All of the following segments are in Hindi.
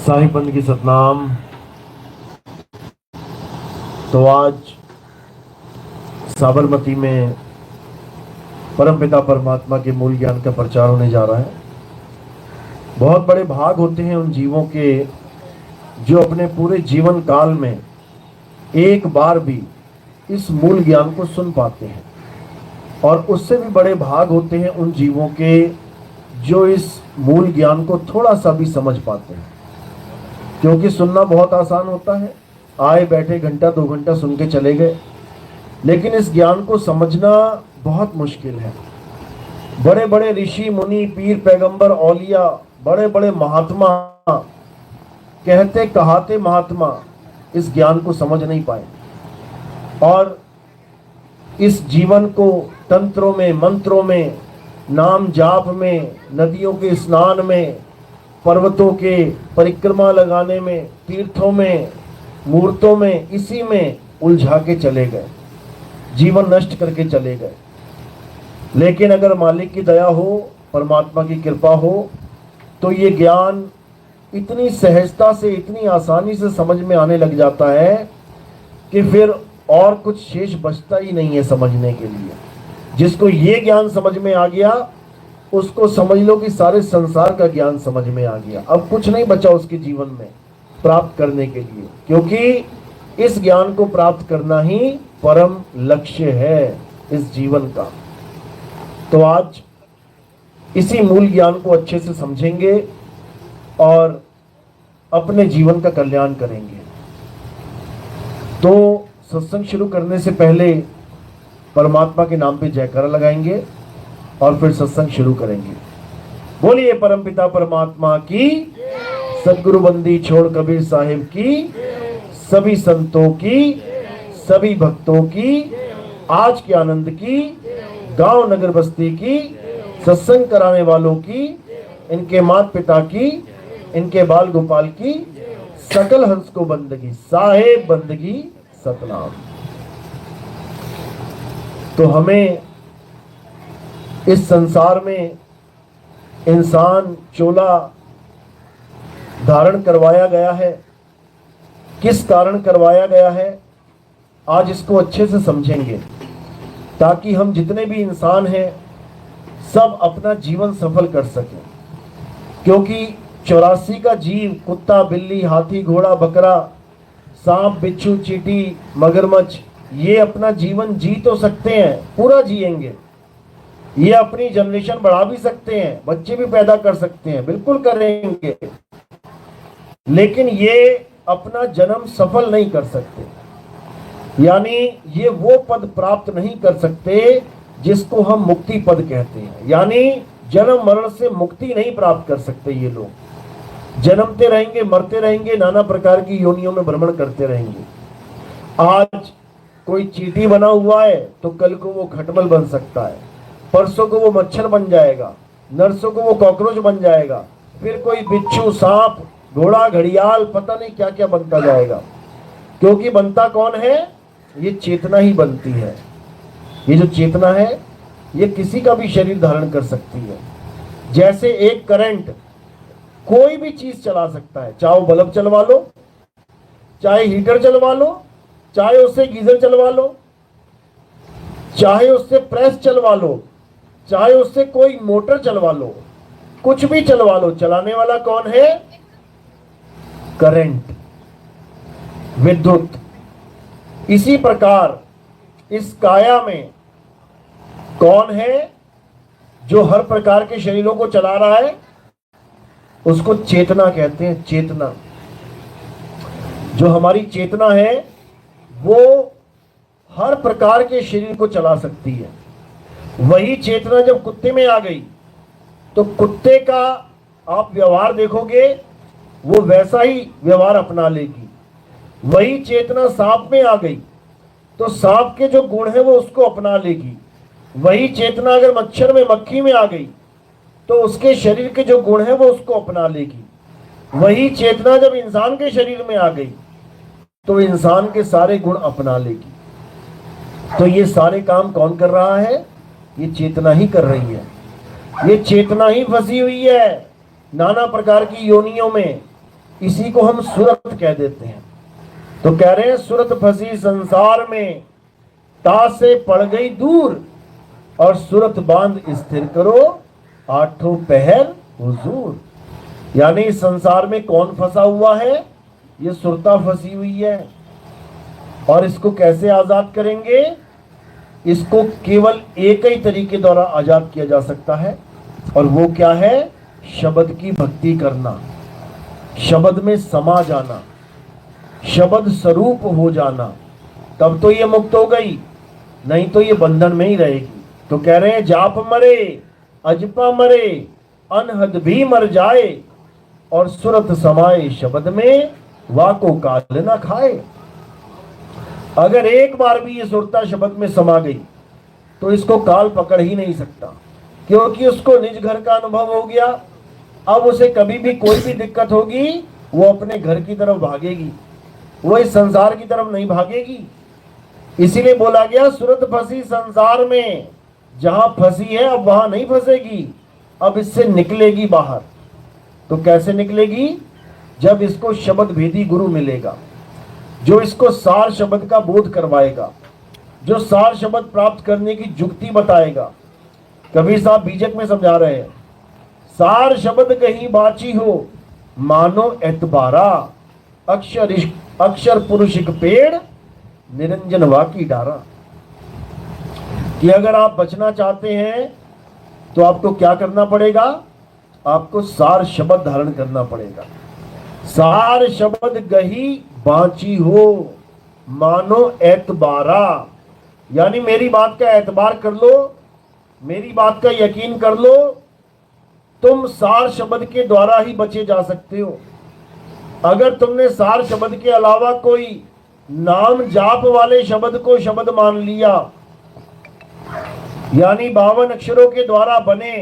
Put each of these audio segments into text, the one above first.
साहिब बंदगी सतनाम। तो आज साबरमती में परमपिता परमात्मा के मूल ज्ञान का प्रचार होने जा रहा है। बहुत बड़े भाग होते हैं उन जीवों के जो अपने पूरे जीवन काल में एक बार भी इस मूल ज्ञान को सुन पाते हैं, और उससे भी बड़े भाग होते हैं उन जीवों के जो इस मूल ज्ञान को थोड़ा सा भी समझ पाते हैं। क्योंकि सुनना बहुत आसान होता है, आए बैठे घंटा 2 घंटा सुन के चले गए, लेकिन इस ज्ञान को समझना बहुत मुश्किल है। बड़े बड़े ऋषि मुनि, पीर पैगंबर, औलिया, बड़े बड़े महात्मा, कहते कहाते महात्मा इस ज्ञान को समझ नहीं पाए, और इस जीवन को तंत्रों में, मंत्रों में, नाम जाप में, नदियों के स्नान में, पर्वतों के परिक्रमा लगाने में, तीर्थों में, मूर्तों में, इसी में उलझा के चले गए, जीवन नष्ट करके चले गए। लेकिन अगर मालिक की दया हो, परमात्मा की कृपा हो, तो ये ज्ञान इतनी सहजता से, इतनी आसानी से समझ में आने लग जाता है कि फिर और कुछ शेष बचता ही नहीं है समझने के लिए। जिसको ये ज्ञान समझ में आ गया, उसको समझ लो कि सारे संसार का ज्ञान समझ में आ गया। अब कुछ नहीं बचा उसके जीवन में प्राप्त करने के लिए, क्योंकि इस ज्ञान को प्राप्त करना ही परम लक्ष्य है इस जीवन का। तो आज इसी मूल ज्ञान को अच्छे से समझेंगे और अपने जीवन का कल्याण करेंगे। तो सत्संग शुरू करने से पहले परमात्मा के नाम पे जयकारा लगाएंगे और फिर सत्संग शुरू करेंगे। बोलिए परमपिता परमात्मा की, सदगुरु बंदी छोड़ कबीर साहिब की, सभी संतों की, सभी भक्तों की, आज के आनंद की, गांव नगर बस्ती की, सत्संग कराने वालों की, इनके माता पिता की, इनके बाल गोपाल की, सकल हंस को बंदगी, साहेब बंदगी सतनाम। तो हमें इस संसार में इंसान चोला धारण करवाया गया है। किस कारण करवाया गया है, आज इसको अच्छे से समझेंगे, ताकि हम जितने भी इंसान हैं सब अपना जीवन सफल कर सकें। क्योंकि 84 का जीव, कुत्ता, बिल्ली, हाथी, घोड़ा, बकरा, सांप, बिच्छू, चींटी, मगरमच्छ, ये अपना जीवन जी तो सकते हैं, पूरा जिएंगे। ये अपनी जनरेशन बढ़ा भी सकते हैं, बच्चे भी पैदा कर सकते हैं, बिल्कुल करेंगे, लेकिन ये अपना जन्म सफल नहीं कर सकते। यानी ये वो पद प्राप्त नहीं कर सकते जिसको हम मुक्ति पद कहते हैं। यानी जन्म मरण से मुक्ति नहीं प्राप्त कर सकते। ये लोग जन्मते रहेंगे, मरते रहेंगे, नाना प्रकार की योनियों में भ्रमण करते रहेंगे। आज कोई चींटी बना हुआ है तो कल को वो खटमल बन सकता है, परसों को वो मच्छर बन जाएगा, नरसों को वो कॉकरोच बन जाएगा, फिर कोई बिच्छू, सांप, घोड़ा, घड़ियाल, पता नहीं क्या क्या बनता जाएगा। क्योंकि बनता कौन है, ये चेतना ही बनती है। ये जो चेतना है ये किसी का भी शरीर धारण कर सकती है। जैसे एक करंट कोई भी चीज चला सकता है, चाहे बल्ब चलवा लो, चाहे हीटर चलवा लो, चाहे उससे गीजर चलवा लो, चाहे उससे प्रेस चलवा लो, चाहे उससे कोई मोटर चलवा लो, कुछ भी चलवा लो, चलाने वाला कौन है, करंट, विद्युत। इसी प्रकार इस काया में कौन है जो हर प्रकार के शरीरों को चला रहा है, उसको चेतना कहते हैं। चेतना। जो हमारी चेतना है वो हर प्रकार के शरीर को चला सकती है। वही चेतना जब कुत्ते में आ गई तो कुत्ते का आप व्यवहार देखोगे वो वैसा ही व्यवहार अपना लेगी। वही चेतना सांप में आ गई तो सांप के जो गुण है वो उसको अपना लेगी। वही चेतना अगर मच्छर में मक्खी में आ गई तो उसके शरीर के जो गुण है वो उसको अपना लेगी। वही चेतना जब इंसान के शरीर में आ गई तो इंसान के सारे गुण अपना लेगी। तो ये सारे काम कौन कर रहा है? ये चेतना ही कर रही है। ये चेतना ही फंसी हुई है नाना प्रकार की योनियों में। इसी को हम सुरत कह देते हैं। तो कह रहे हैं सुरत फंसी संसार में, ता से पड़ गई दूर, और सुरत बांध स्थिर करो, आठों पहर हुजूर। यानी इस संसार में कौन फंसा हुआ है? ये सुरता फंसी हुई है। और इसको कैसे आजाद करेंगे? इसको केवल एक ही तरीके द्वारा आजाद किया जा सकता है, और वो क्या है? शब्द की भक्ति करना, शब्द में समा जाना, शब्द स्वरूप हो जाना। तब तो ये मुक्त हो गई, नहीं तो ये बंधन में ही रहेगी। तो कह रहे हैं जाप मरे, अजपा मरे, अनहद भी मर जाए, और सुरत समाए शब्द में, वाको काल न खाए। अगर एक बार भी ये सुरता शब्द में समा गई तो इसको काल पकड़ ही नहीं सकता, क्योंकि उसको निज घर का अनुभव हो गया। अब उसे कभी भी कोई भी दिक्कत होगी वो अपने घर की तरफ भागेगी, वो इस संसार की तरफ नहीं भागेगी। इसीलिए बोला गया सुरत फंसी संसार में, जहां फंसी है अब वहां नहीं फंसेगी, अब इससे निकलेगी बाहर। तो कैसे निकलेगी? जब इसको शब्द भेदी गुरु मिलेगा, जो इसको सार शब्द का बोध करवाएगा, जो सार शब्द प्राप्त करने की जुक्ति बताएगा। कबीर साहब बीजक में समझा रहे हैं, सार शब्द कहीं बाची हो, मानो एतबारा, अक्षर पुरुषिक पेड़, निरंजन वाकी डारा। कि अगर आप बचना चाहते हैं तो आपको क्या करना पड़ेगा? आपको सार शब्द धारण करना पड़ेगा। सार शब्द गही बाची हो, मानो एतबारा। यानी मेरी बात का एतबार कर लो, मेरी बात का यकीन कर लो, तुम सार शब्द के द्वारा ही बचे जा सकते हो। अगर तुमने सार शब्द के अलावा कोई नाम जाप वाले शब्द को शब्द मान लिया, यानी 52 अक्षरों के द्वारा बने,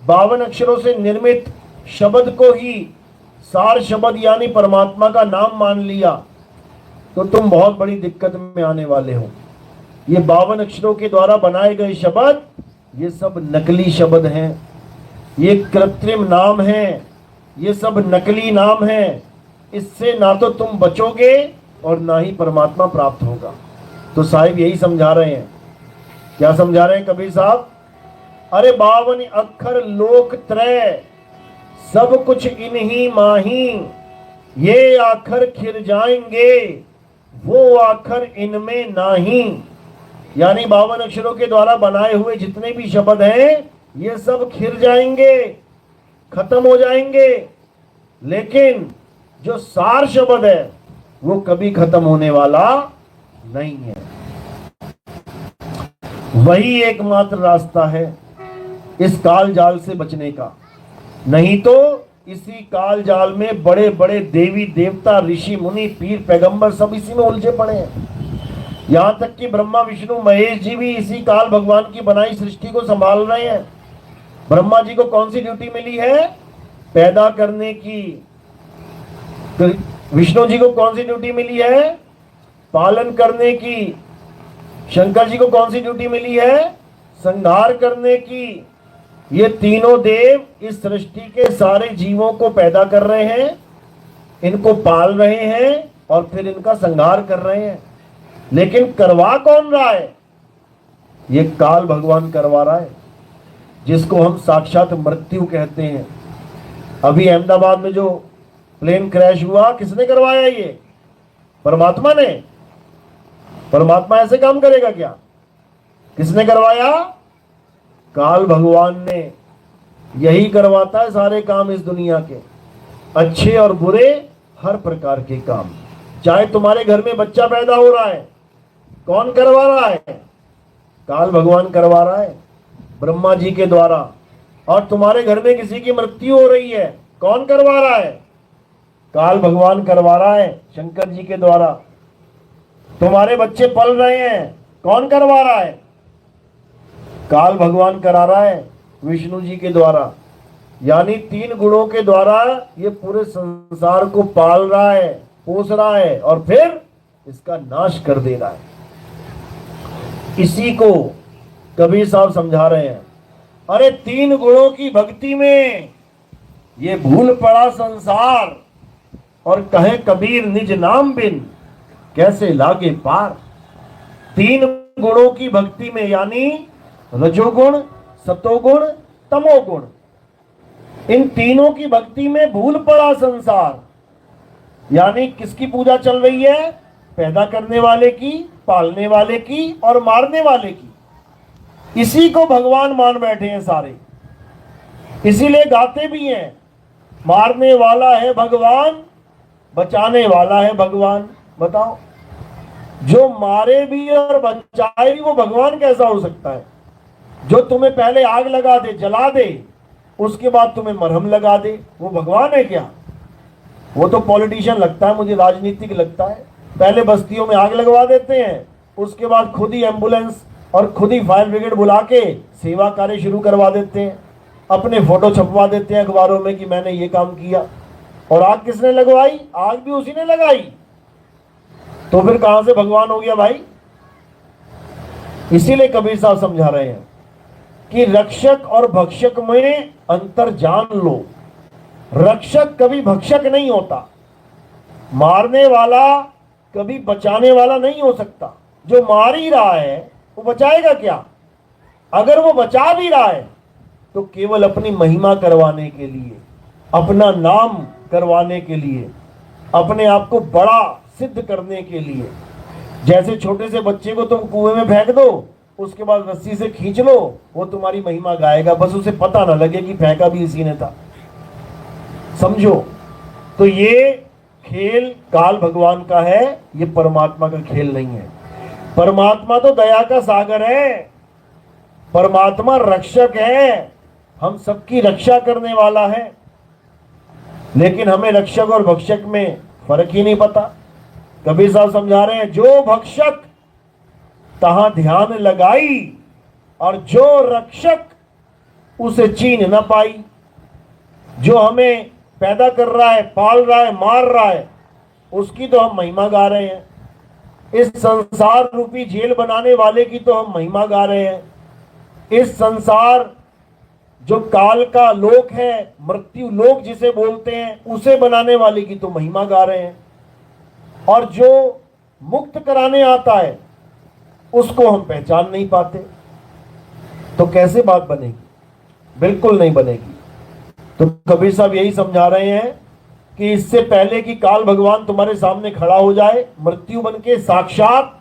52 अक्षरों से निर्मित शब्द को ही सार शब्द यानी परमात्मा का नाम मान लिया, तो तुम बहुत बड़ी दिक्कत में आने वाले हो। ये 52 अक्षरों के द्वारा बनाए गए शब्द ये सब नकली शब्द हैं, ये कृत्रिम नाम हैं, ये सब नकली नाम हैं। इससे ना तो तुम बचोगे और ना ही परमात्मा प्राप्त होगा। तो साहिब यही समझा रहे हैं। क्या समझा रहे हैं कबीर साहब? अरे 52 अक्षर लोक त्रय, सब कुछ इन्हीं माही, ये आखर खिर जाएंगे, वो आखर इनमें नाही। यानी 52 अक्षरों के द्वारा बनाए हुए जितने भी शब्द हैं ये सब खिर जाएंगे, खत्म हो जाएंगे, लेकिन जो सार शब्द है वो कभी खत्म होने वाला नहीं है। वही एकमात्र रास्ता है इस काल जाल से बचने का। नहीं तो इसी काल जाल में बड़े बड़े देवी देवता, ऋषि मुनि, पीर पैगंबर सब इसी में उलझे पड़े हैं। यहां तक कि ब्रह्मा विष्णु महेश जी भी इसी काल भगवान की बनाई सृष्टि को संभाल रहे हैं। ब्रह्मा जी को कौन सी ड्यूटी मिली है? पैदा करने की। विष्णु जी को कौन सी ड्यूटी मिली है? पालन करने की। शंकर जी को कौन सी ड्यूटी मिली है? संहार करने की। ये तीनों देव इस सृष्टि के सारे जीवों को पैदा कर रहे हैं, इनको पाल रहे हैं और फिर इनका संहार कर रहे हैं। लेकिन करवा कौन रहा है? ये काल भगवान करवा रहा है, जिसको हम साक्षात मृत्यु कहते हैं। अभी अहमदाबाद में जो प्लेन क्रैश हुआ, किसने करवाया? ये परमात्मा ने। परमात्मा ऐसे काम करेगा क्या? किसने करवाया? काल भगवान ने। यही करवाता है सारे काम इस दुनिया के, अच्छे और बुरे हर प्रकार के काम। चाहे तुम्हारे घर में बच्चा पैदा हो रहा है, कौन करवा रहा है? काल भगवान करवा रहा है ब्रह्मा जी के द्वारा। और तुम्हारे घर में किसी की मृत्यु हो रही है, कौन करवा रहा है? काल भगवान करवा रहा है शंकर जी के द्वारा। तुम्हारे बच्चे पल रहे हैं, कौन करवा रहा है? काल भगवान करा रहा है विष्णु जी के द्वारा। यानी 3 गुणों के द्वारा ये पूरे संसार को पाल रहा है, पोस रहा है और फिर इसका नाश कर दे रहा है। इसी को कबीर साहब समझा रहे हैं। अरे 3 गुणों की भक्ति में ये भूल पड़ा संसार, और कहे कबीर निज नाम बिन कैसे लागे पार। 3 गुणों की भक्ति में, यानी रजोगुण, सतोगुण, तमोगुण, इन तीनों की भक्ति में भूल पड़ा संसार। यानी किसकी पूजा चल रही है? पैदा करने वाले की, पालने वाले की और मारने वाले की। इसी को भगवान मान बैठे हैं सारे। इसीलिए गाते भी हैं, मारने वाला है भगवान, बचाने वाला है भगवान। बताओ, जो मारे भी और बचाए भी वो भगवान कैसा हो सकता है? जो तुम्हें पहले आग लगा दे, जला दे, उसके बाद तुम्हें मरहम लगा दे, वो भगवान है क्या? वो तो पॉलिटिशियन लगता है मुझे, राजनीतिक लगता है। पहले बस्तियों में आग लगवा देते हैं, उसके बाद खुद ही एम्बुलेंस और खुद ही फायर ब्रिगेड बुला के सेवा कार्य शुरू करवा देते हैं। अपने फोटो छपवा देते हैं अखबारों में कि मैंने ये काम किया। और आग किसने लगवाई? आग भी उसी ने लगाई। तो फिर कहां से भगवान हो गया भाई? इसीलिए कबीर साहब समझा रहे हैं कि रक्षक और भक्षक में अंतर जान लो। रक्षक कभी भक्षक नहीं होता, मारने वाला कभी बचाने वाला नहीं हो सकता। जो मार ही रहा है वो बचाएगा क्या? अगर वो बचा भी रहा है तो केवल अपनी महिमा करवाने के लिए, अपना नाम करवाने के लिए, अपने आप को बड़ा सिद्ध करने के लिए। जैसे छोटे से बच्चे को तुम कुएं में फेंक दो, उसके बाद रस्सी से खींच लो, वो तुम्हारी महिमा गाएगा, बस उसे पता ना लगे कि फेंका भी इसी ने था। समझो, तो ये खेल काल भगवान का है, ये परमात्मा का खेल नहीं है। परमात्मा तो दया का सागर है, परमात्मा रक्षक है, हम सबकी रक्षा करने वाला है। लेकिन हमें रक्षक और भक्षक में फर्क ही नहीं पता। कबीर साहब समझा रहे हैं, जो भक्षक तहां ध्यान लगाई और जो रक्षक उसे चीन न पाई। जो हमें पैदा कर रहा है, पाल रहा है, मार रहा है, उसकी तो हम महिमा गा रहे हैं। इस संसार रूपी जेल बनाने वाले की तो हम महिमा गा रहे हैं। इस संसार जो काल का लोक है, मृत्यु लोक जिसे बोलते हैं, उसे बनाने वाले की तो महिमा गा रहे हैं। और जो मुक्त कराने आता है उसको हम पहचान नहीं पाते। तो कैसे बात बनेगी? बिल्कुल नहीं बनेगी। तो कबीर साहब यही समझा रहे हैं कि इससे पहले कि काल भगवान तुम्हारे सामने खड़ा हो जाए मृत्यु बनके साक्षात,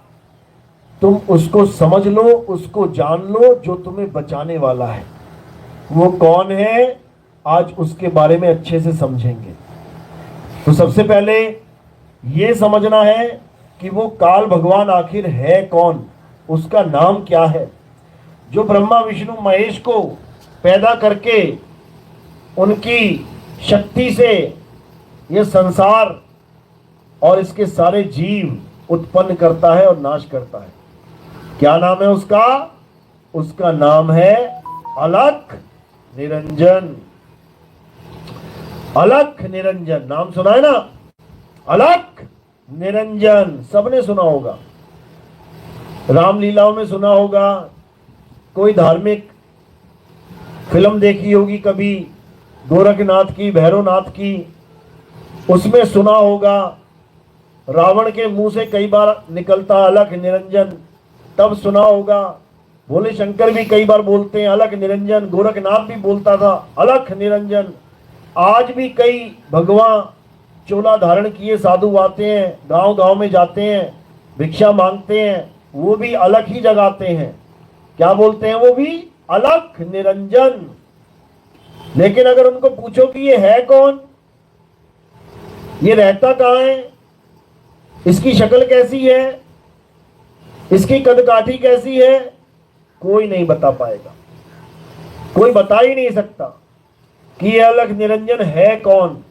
तुम उसको समझ लो, उसको जान लो, जो तुम्हें बचाने वाला है। वो कौन है, आज उसके बारे में अच्छे से समझेंगे। तो सबसे पहले ये समझना है कि वो काल भगवान आखिर है कौन, उसका नाम क्या है। जो ब्रह्मा विष्णु महेश को पैदा करके उनकी शक्ति से ये संसार और इसके सारे जीव उत्पन्न करता है और नाश करता है। क्या नाम है उसका? उसका नाम है अलख निरंजन। अलख निरंजन नाम सुना है ना? अलख निरंजन सबने सुना होगा, रामलीलाओं में सुना होगा, कोई धार्मिक फिल्म देखी होगी कभी, गोरखनाथ की, भैरवनाथ की, उसमें सुना होगा। रावण के मुंह से कई बार निकलता अलख निरंजन, तब सुना होगा। भोले शंकर भी कई बार बोलते हैं अलख निरंजन, गोरखनाथ भी बोलता था अलख निरंजन। आज भी कई भगवान चोला धारण किए साधु आते हैं, गांव गांव में जाते हैं, भिक्षा मांगते हैं, वो भी अलख ही जगाते हैं। क्या बोलते हैं? वो भी अलख निरंजन। लेकिन अगर उनको पूछो कि ये है कौन, ये रहता कहां है, इसकी शक्ल कैसी है, इसकी कदकाठी कैसी है, कोई नहीं बता पाएगा। कोई बता ही नहीं सकता कि ये अलख निरंजन है कौन।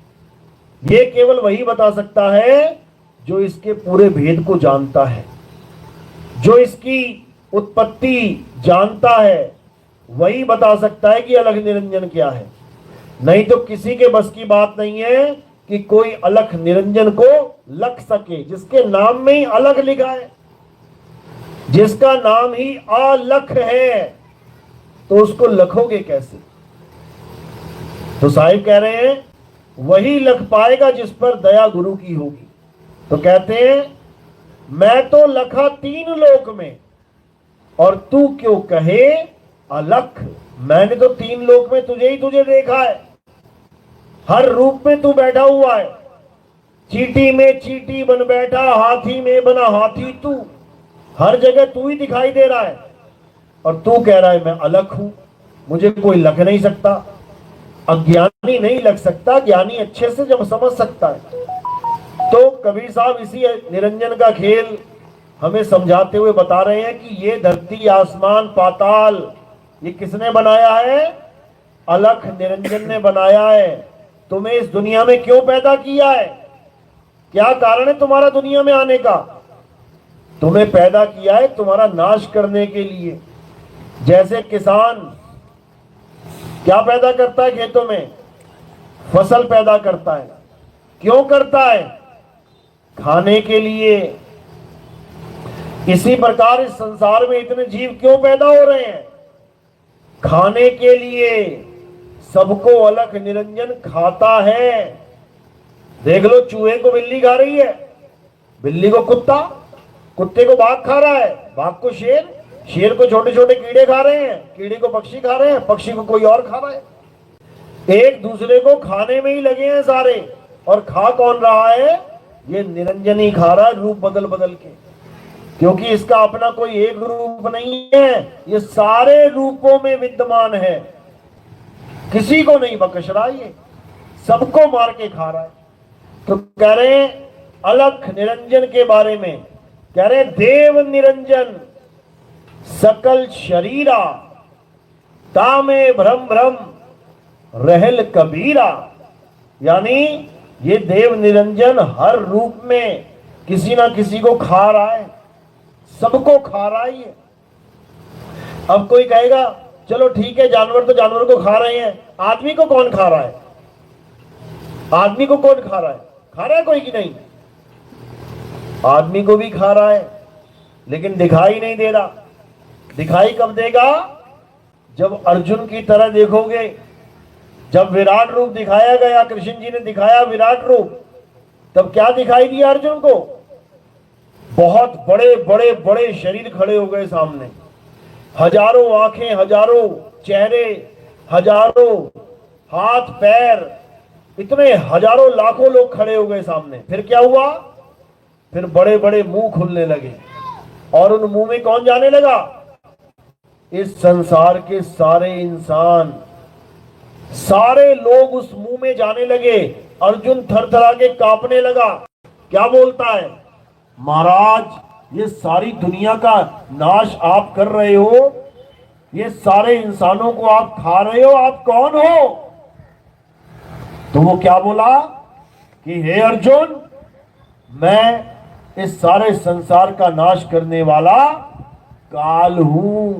ये केवल वही बता सकता है जो इसके पूरे भेद को जानता है, जो इसकी उत्पत्ति जानता है, वही बता सकता है कि अलख निरंजन क्या है। नहीं तो किसी के बस की बात नहीं है कि कोई अलख निरंजन को लख सके, जिसके नाम में ही अलख लिखा है, जिसका नाम ही अलख है, तो उसको लखोगे कैसे। तो साहिब कह रहे हैं वही लख पाएगा जिस पर दया गुरु की होगी। तो कहते हैं मैं तो लखा 3 लोक में और तू क्यों कहे अलख। मैंने तो 3 लोक में तुझे ही तुझे देखा है, हर रूप में तू बैठा हुआ है। चींटी में चींटी बन बैठा, हाथी में बना हाथी तू, हर जगह तू ही दिखाई दे रहा है। और तू कह रहा है मैं अलग हूं, मुझे कोई लग नहीं सकता। अज्ञानी नहीं लग सकता, ज्ञानी अच्छे से जब समझ सकता है। तो कबीर साहब इसी निरंजन का खेल हमें समझाते हुए बता रहे हैं कि ये धरती आसमान पाताल ये किसने बनाया है, अलख निरंजन ने बनाया है। तुम्हें इस दुनिया में क्यों पैदा किया है, क्या कारण है तुम्हारा दुनिया में आने का। तुम्हें पैदा किया है तुम्हारा नाश करने के लिए। जैसे किसान क्या पैदा करता है खेतों में, फसल पैदा करता है। क्यों करता है, खाने के लिए। इसी प्रकार इस संसार में इतने जीव क्यों पैदा हो रहे हैं, खाने के लिए। सबको अलख निरंजन खाता है। देख लो चूहे को बिल्ली खा रही है, बिल्ली को कुत्ता, कुत्ते को बाघ खा रहा है, बाघ को शेर, शेर को छोटे छोटे कीड़े खा रहे हैं, कीड़े को पक्षी खा रहे हैं, पक्षी को कोई और खा रहा है। एक दूसरे को खाने में ही लगे हैं सारे। और खा कौन रहा है, ये निरंजन ही खा रहा है, रूप बदल बदल के। क्योंकि इसका अपना कोई एक रूप नहीं है, ये सारे रूपों में विद्यमान है। किसी को नहीं बख्श रहा, ये सबको मार के खा रहा है। तो कह रहे हैं अलख निरंजन के बारे में, कह रहे देव निरंजन सकल शरीरा तामे भ्रम भ्रम रहल कबीरा। यानी ये देव निरंजन हर रूप में किसी ना किसी को खा रहा है, सबको खा रहा है ये। अब कोई कहेगा चलो ठीक है, जानवर तो जानवर को खा रहे हैं, आदमी को कौन खा रहा है, आदमी को कौन खा रहा है, खा रहा है कोई कि नहीं। आदमी को भी खा रहा है, लेकिन दिखाई नहीं दे रहा। दिखाई कब देगा, जब अर्जुन की तरह देखोगे। जब विराट रूप दिखाया गया, कृष्ण जी ने दिखाया विराट रूप, तब क्या दिखाई दिया अर्जुन को, बहुत बड़े बड़े बड़े शरीर खड़े हो गए सामने, हजारों आंखें, हजारों चेहरे, हजारों हाथ पैर, इतने हजारों लाखों लोग खड़े हो गए सामने। फिर क्या हुआ, फिर बड़े बड़े मुंह खुलने लगे, और उन मुंह में कौन जाने लगा, इस संसार के सारे इंसान, सारे लोग उस मुंह में जाने लगे। अर्जुन थरथरा के कांपने लगा। क्या बोलता है, महाराज ये सारी दुनिया का नाश आप कर रहे हो, ये सारे इंसानों को आप खा रहे हो, आप कौन हो। तो वो क्या बोला कि हे अर्जुन, मैं इस सारे संसार का नाश करने वाला काल हूं,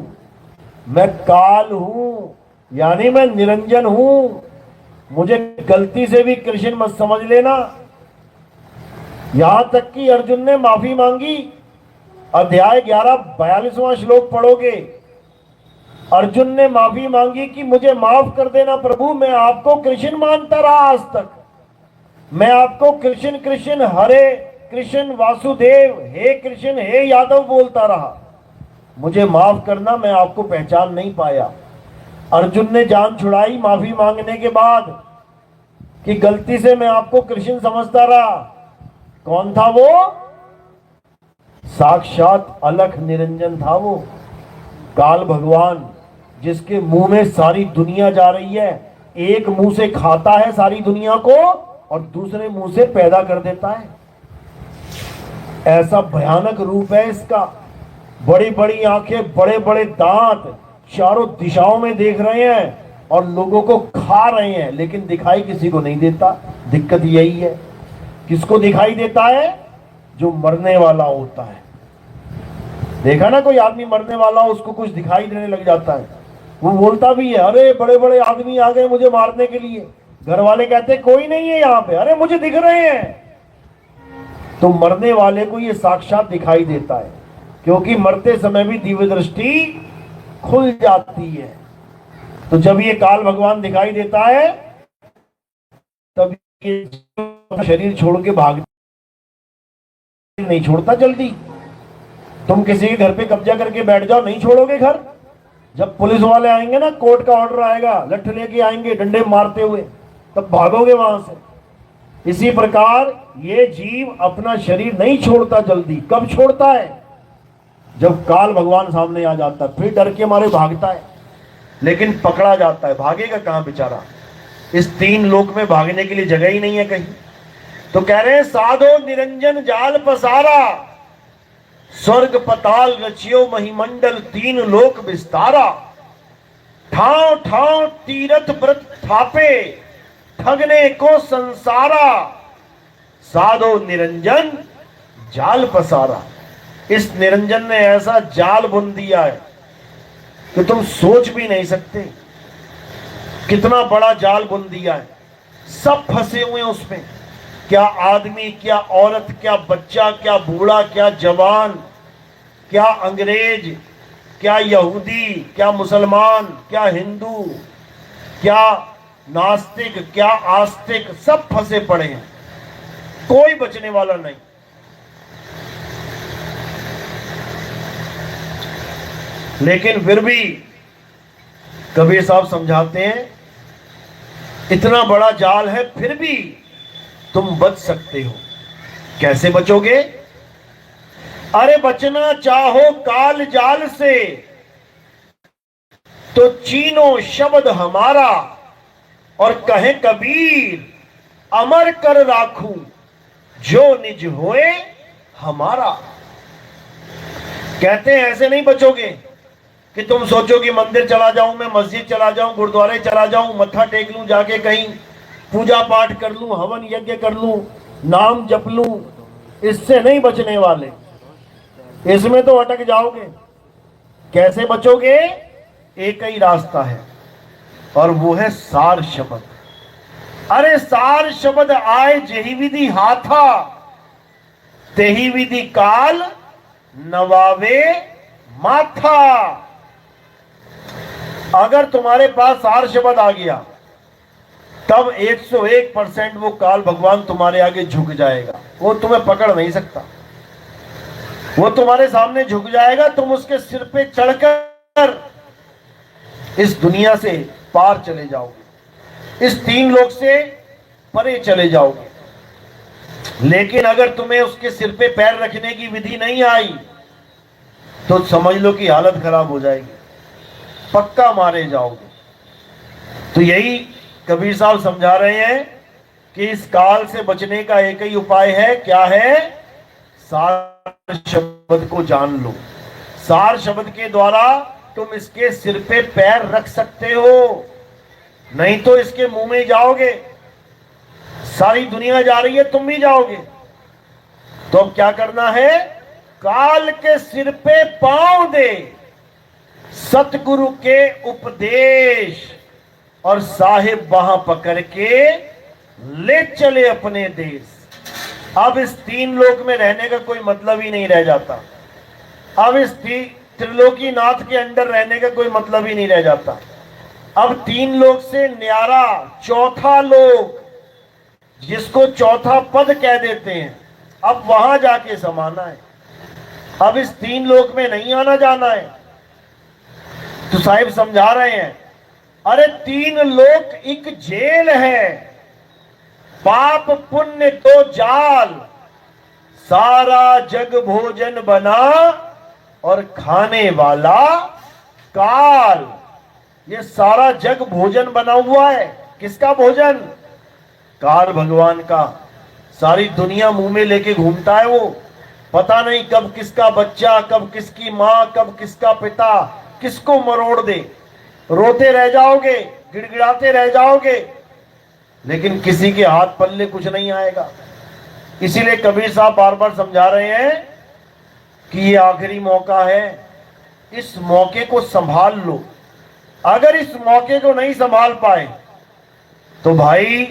मैं काल हूं, यानी मैं निरंजन हूं। मुझे गलती से भी कृष्ण मत समझ लेना। यहां तक कि अर्जुन ने माफी मांगी। अध्याय 11 42वां श्लोक पढ़ोगे, अर्जुन ने माफी मांगी कि मुझे माफ कर देना प्रभु, मैं आपको कृष्ण मानता रहा आज तक, मैं आपको कृष्ण कृष्ण हरे कृष्ण वासुदेव, हे कृष्ण हे यादव बोलता रहा, मुझे माफ करना, मैं आपको पहचान नहीं पाया। अर्जुन ने जान छुड़ाई माफी मांगने के बाद कि गलती से मैं आपको कृष्ण समझता रहा। कौन था वो, साक्षात अलख निरंजन था वो, काल भगवान, जिसके मुंह में सारी दुनिया जा रही है। एक मुंह से खाता है सारी दुनिया को और दूसरे मुंह से पैदा कर देता है। ऐसा भयानक रूप है इसका। बड़ी बड़ी आंखें, बड़े बड़े दांत, चारों दिशाओं में देख रहे हैं और लोगों को खा रहे हैं, लेकिन दिखाई किसी को नहीं देता। दिक्कत यही है। किसको दिखाई देता है? जो मरने वाला होता है। देखा ना, कोई आदमी मरने वाला हो, उसको कुछ दिखाई देने लग जाता है, वो बोलता भी है, अरे बड़े बड़े आदमी आ गए मुझे मारने के लिए। घर वाले कहते हैं कोई नहीं है यहाँ पे, अरे मुझे दिख रहे हैं। तो मरने वाले को ये साक्षात दिखाई देता है, क्योंकि मरते समय भी दिव्य दृष्टि खुल जाती है। तो जब ये काल भगवान दिखाई देता है, तब ये शरीर छोड़ के भाग नहीं छोड़ता जल्दी। तुम किसी के घर पे कब्जा करके बैठ जाओ, नहीं छोड़ोगे घर। जब पुलिस वाले आएंगे ना, कोर्ट का ऑर्डर आएगा, लठ लेके आएंगे डंडे मारते हुए, तब भागोगे वहां से। इसी प्रकार ये जीव अपना शरीर नहीं छोड़ता जल्दी। कब छोड़ता है? जब काल भगवान सामने आ जाता है, फिर डर के मारे भागता है, लेकिन पकड़ा जाता है। भागेगा कहां बेचारा? इस तीन लोक में भागने के लिए जगह ही नहीं है कहीं। तो कह रहे हैं, साधो निरंजन जाल पसारा, स्वर्ग पताल रचियो महिमंडल, तीन लोक विस्तारा। ठाव ठाव तीरथ व्रत थापे, ठगने को संसारा, साधो निरंजन जाल पसारा। इस निरंजन ने ऐसा जाल बुन दिया है कि तुम सोच भी नहीं सकते कितना बड़ा जाल बुन दिया है। सब फंसे हुए हैं उसमें। क्या आदमी, क्या औरत, क्या बच्चा, क्या बूढ़ा, क्या जवान, क्या अंग्रेज, क्या यहूदी, क्या मुसलमान, क्या हिंदू, क्या नास्तिक, क्या आस्तिक, सब फंसे पड़े हैं, कोई बचने वाला नहीं। लेकिन फिर भी कबीर साहब समझाते हैं, इतना बड़ा जाल है, फिर भी तुम बच सकते हो। कैसे बचोगे? अरे बचना चाहो काल जाल से, तो चीनो शब्द हमारा, और कहे कबीर अमर कर राखूं, जो निज होए हमारा। कहते हैं ऐसे नहीं बचोगे कि तुम सोचो कि मंदिर चला जाऊं, मैं मस्जिद चला जाऊं, गुरुद्वारे चला जाऊं, मत्था टेक लूं, जाके कहीं पूजा पाठ कर लूं, हवन यज्ञ कर लूं, नाम जप लूं। इससे नहीं बचने वाले, इसमें तो अटक जाओगे। कैसे बचोगे? एक ही रास्ता है, और वो है सार शब्द। अरे सार शब्द आए जेहि विधि हाथा, तेहि विधि काल नवावे माथा। अगर तुम्हारे पास सार शब्द आ गया, तब 101% वो काल भगवान तुम्हारे आगे झुक जाएगा। वो तुम्हें पकड़ नहीं सकता, वो तुम्हारे सामने झुक जाएगा। तुम उसके सिर पे चढ़कर इस दुनिया से पार चले जाओगे, इस तीन लोक से परे चले जाओगे। लेकिन अगर तुम्हें उसके सिर पे पैर रखने की विधि नहीं आई, तो समझ लो कि हालत खराब हो जाएगी, पक्का मारे जाओगे। तो यही कबीर साहब समझा रहे हैं कि इस काल से बचने का एक ही उपाय है। क्या है? सार शब्द को जान लो। सार शब्द के द्वारा तुम इसके सिर पे पैर रख सकते हो, नहीं तो इसके मुंह में जाओगे। सारी दुनिया जा रही है, तुम भी जाओगे। तो अब क्या करना है? काल के सिर पे पांव दे, सतगुरु के उपदेश, और साहिब वहां पकड़ के ले चले अपने देश। अब इस तीन लोक में रहने का कोई मतलब ही नहीं रह जाता। अब इस त्रिलोकी नाथ के अंदर रहने का कोई मतलब ही नहीं रह जाता। अब तीन लोक से न्यारा चौथा लोक, जिसको चौथा पद कह देते हैं, अब वहां जाके समाना है। अब इस तीन लोक में नहीं आना जाना है। तो साहिब समझा रहे हैं, अरे तीन लोक एक जेल है, पाप पुण्य तो जाल, सारा जग भोजन बना और खाने वाला काल। ये सारा जग भोजन बना हुआ है। किसका भोजन? काल भगवान का। सारी दुनिया मुंह में लेके घूमता है वो। पता नहीं कब किसका बच्चा, कब किसकी माँ, कब किसका पिता किसको मरोड़ दे। रोते रह जाओगे, गिड़गिड़ाते रह जाओगे, लेकिन किसी के हाथ पल्ले कुछ नहीं आएगा। इसीलिए कबीर साहब बार बार समझा रहे हैं कि ये आखिरी मौका है, इस मौके को संभाल लो। अगर इस मौके को नहीं संभाल पाए तो भाई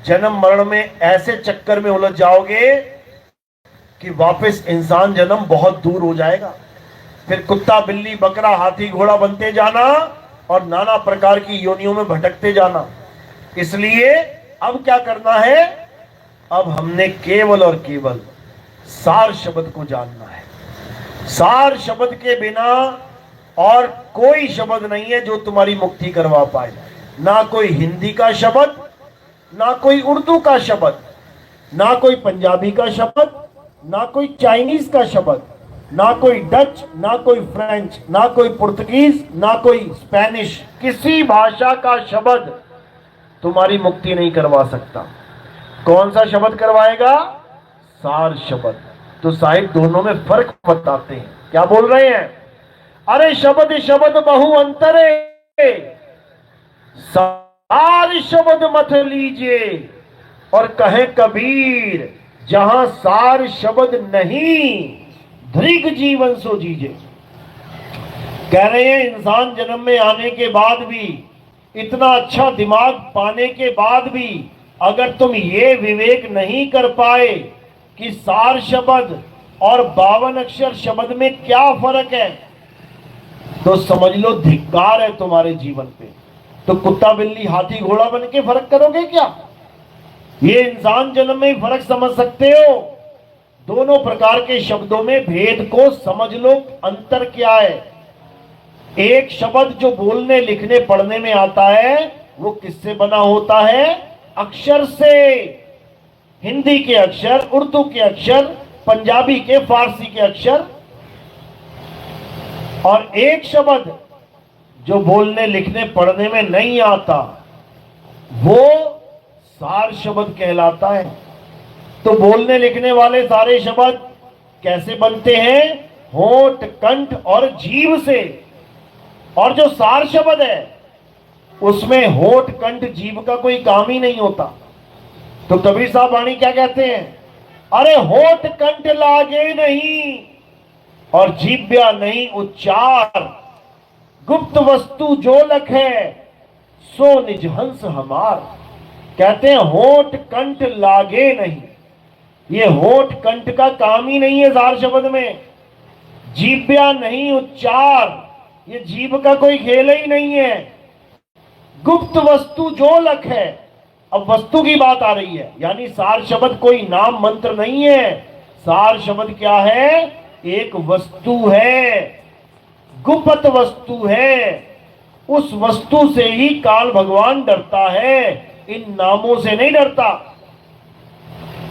जन्म मरण में ऐसे चक्कर में उलझ जाओगे कि वापस इंसान जन्म बहुत दूर हो जाएगा। फिर कुत्ता, बिल्ली, बकरा, हाथी, घोड़ा बनते जाना और नाना प्रकार की योनियों में भटकते जाना। इसलिए अब क्या करना है? अब हमने केवल और केवल सार शब्द को जानना है। सार शब्द के बिना और कोई शब्द नहीं है जो तुम्हारी मुक्ति करवा पाए। ना कोई हिंदी का शब्द, ना कोई उर्दू का शब्द, ना कोई पंजाबी का शब्द, ना कोई चाइनीज का शब्द, ना कोई डच, ना कोई फ्रेंच, ना कोई पुर्तगीज, ना कोई स्पेनिश। किसी भाषा का शब्द तुम्हारी मुक्ति नहीं करवा सकता। कौन सा शब्द करवाएगा? सार शब्द। तो साहिब दोनों में फर्क बताते हैं। क्या बोल रहे हैं? अरे शब्द शब्द बहु अंतरे, सार शब्द मत लीजिए। और कहे कबीर, जहां सार शब्द नहीं, दृग जीवन सो जीजे। कह रहे हैं इंसान जन्म में आने के बाद भी, इतना अच्छा दिमाग पाने के बाद भी, अगर तुम ये विवेक नहीं कर पाए कि सार शब्द और 52 अक्षर शब्द में क्या फर्क है, तो समझ लो धिक्कार है तुम्हारे जीवन पे। तो कुत्ता, बिल्ली, हाथी, घोड़ा बन के फर्क करोगे क्या? ये इंसान जन्म में ही फर्क समझ सकते हो। दोनों प्रकार के शब्दों में भेद को समझ लो, अंतर क्या है। एक शब्द जो बोलने, लिखने, पढ़ने में आता है, वो किससे बना होता है? अक्षर से। हिंदी के अक्षर, उर्दू के अक्षर, पंजाबी के, फारसी के अक्षर। और एक शब्द जो बोलने, लिखने, पढ़ने में नहीं आता, वो सार शब्द कहलाता है। तो बोलने लिखने वाले सारे शब्द कैसे बनते हैं? होठ, कंठ और जीभ से। और जो सार शब्द है उसमें होठ, कंठ, जीभ का कोई काम ही नहीं होता। तो कबीर साहब वाणी क्या कहते हैं? अरे होठ कंठ लागे नहीं और जीभ्या नहीं उच्चार, गुप्त वस्तु जो लख है सो निज हंस हमार। कहते हैं होठ कंठ लागे नहीं, ये होठ कंठ का काम ही नहीं है सार शब्द में। जीभ्या नहीं उच्चार, ये जीभ का कोई खेल ही नहीं है। गुप्त वस्तु जो लख है, अब वस्तु की बात आ रही है, यानी सार शब्द कोई नाम मंत्र नहीं है। सार शब्द क्या है? एक वस्तु है, गुप्त वस्तु है। उस वस्तु से ही काल भगवान डरता है, इन नामों से नहीं डरता,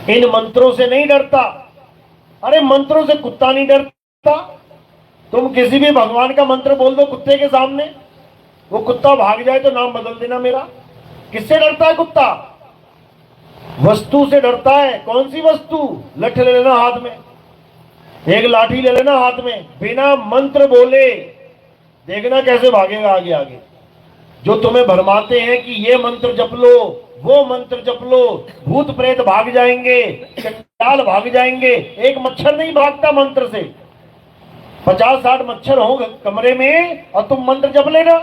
इन मंत्रों से नहीं डरता। अरे मंत्रों से कुत्ता नहीं डरता। तुम किसी भी भगवान का मंत्र बोल दो कुत्ते के सामने, वो कुत्ता भाग जाए तो नाम बदल देना मेरा। किससे डरता है कुत्ता? वस्तु से डरता है। कौन सी वस्तु? लठ ले लेना हाथ में, एक लाठी ले लेना हाथ में, बिना मंत्र बोले देखना कैसे भागेगा आगे आगे। जो तुम्हें भरमाते हैं कि ये मंत्र जप लो, वो मंत्र जप लो, भूत प्रेत भाग जाएंगे, चंडाल भाग जाएंगे। एक मच्छर नहीं भागता मंत्र से। 50-60 मच्छर हो कमरे में और तुम मंत्र जप लेना,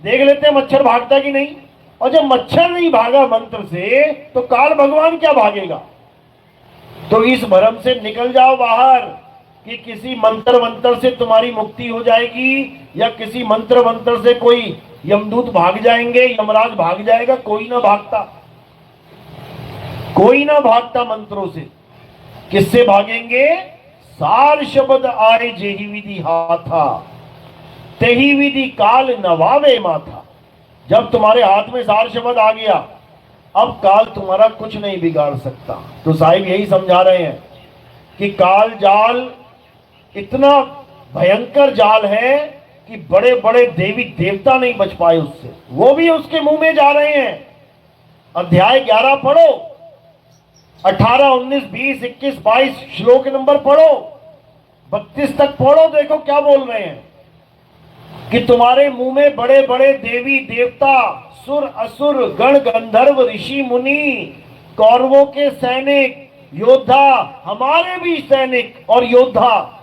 देख लेते हैं मच्छर भागता कि नहीं। और जब मच्छर नहीं भागा मंत्र से, तो काल भगवान क्या भागेगा? तो इस भ्रम से निकल जाओ बाहर कि किसी मंत्र मंत्र से तुम्हारी मुक्ति हो जाएगी, या किसी मंत्र मंत्र से कोई यमदूत भाग जाएंगे, यमराज भाग जाएगा। कोई ना भागता, कोई ना भागता मंत्रों से। किससे भागेंगे? सार शब्द आए जेहि विधि हाथा, तेहि विधि काल नवावे माथा। जब तुम्हारे हाथ में सार शब्द आ गया, अब काल तुम्हारा कुछ नहीं बिगाड़ सकता। तो साहिब यही समझा रहे हैं कि काल जाल इतना भयंकर जाल है कि बड़े बड़े देवी देवता नहीं बच पाए उससे, वो भी उसके मुंह में जा रहे हैं। अध्याय 11 पढ़ो, 18, 19, 20, 21, 22 श्लोक नंबर पढ़ो, 32 तक पढ़ो, देखो क्या बोल रहे हैं कि तुम्हारे मुंह में बड़े बड़े देवी देवता, सुर असुर, गण गंधर्व, ऋषि मुनि, कौरवों के सैनिक, योद्धा, हमारे भी सैनिक और योद्धा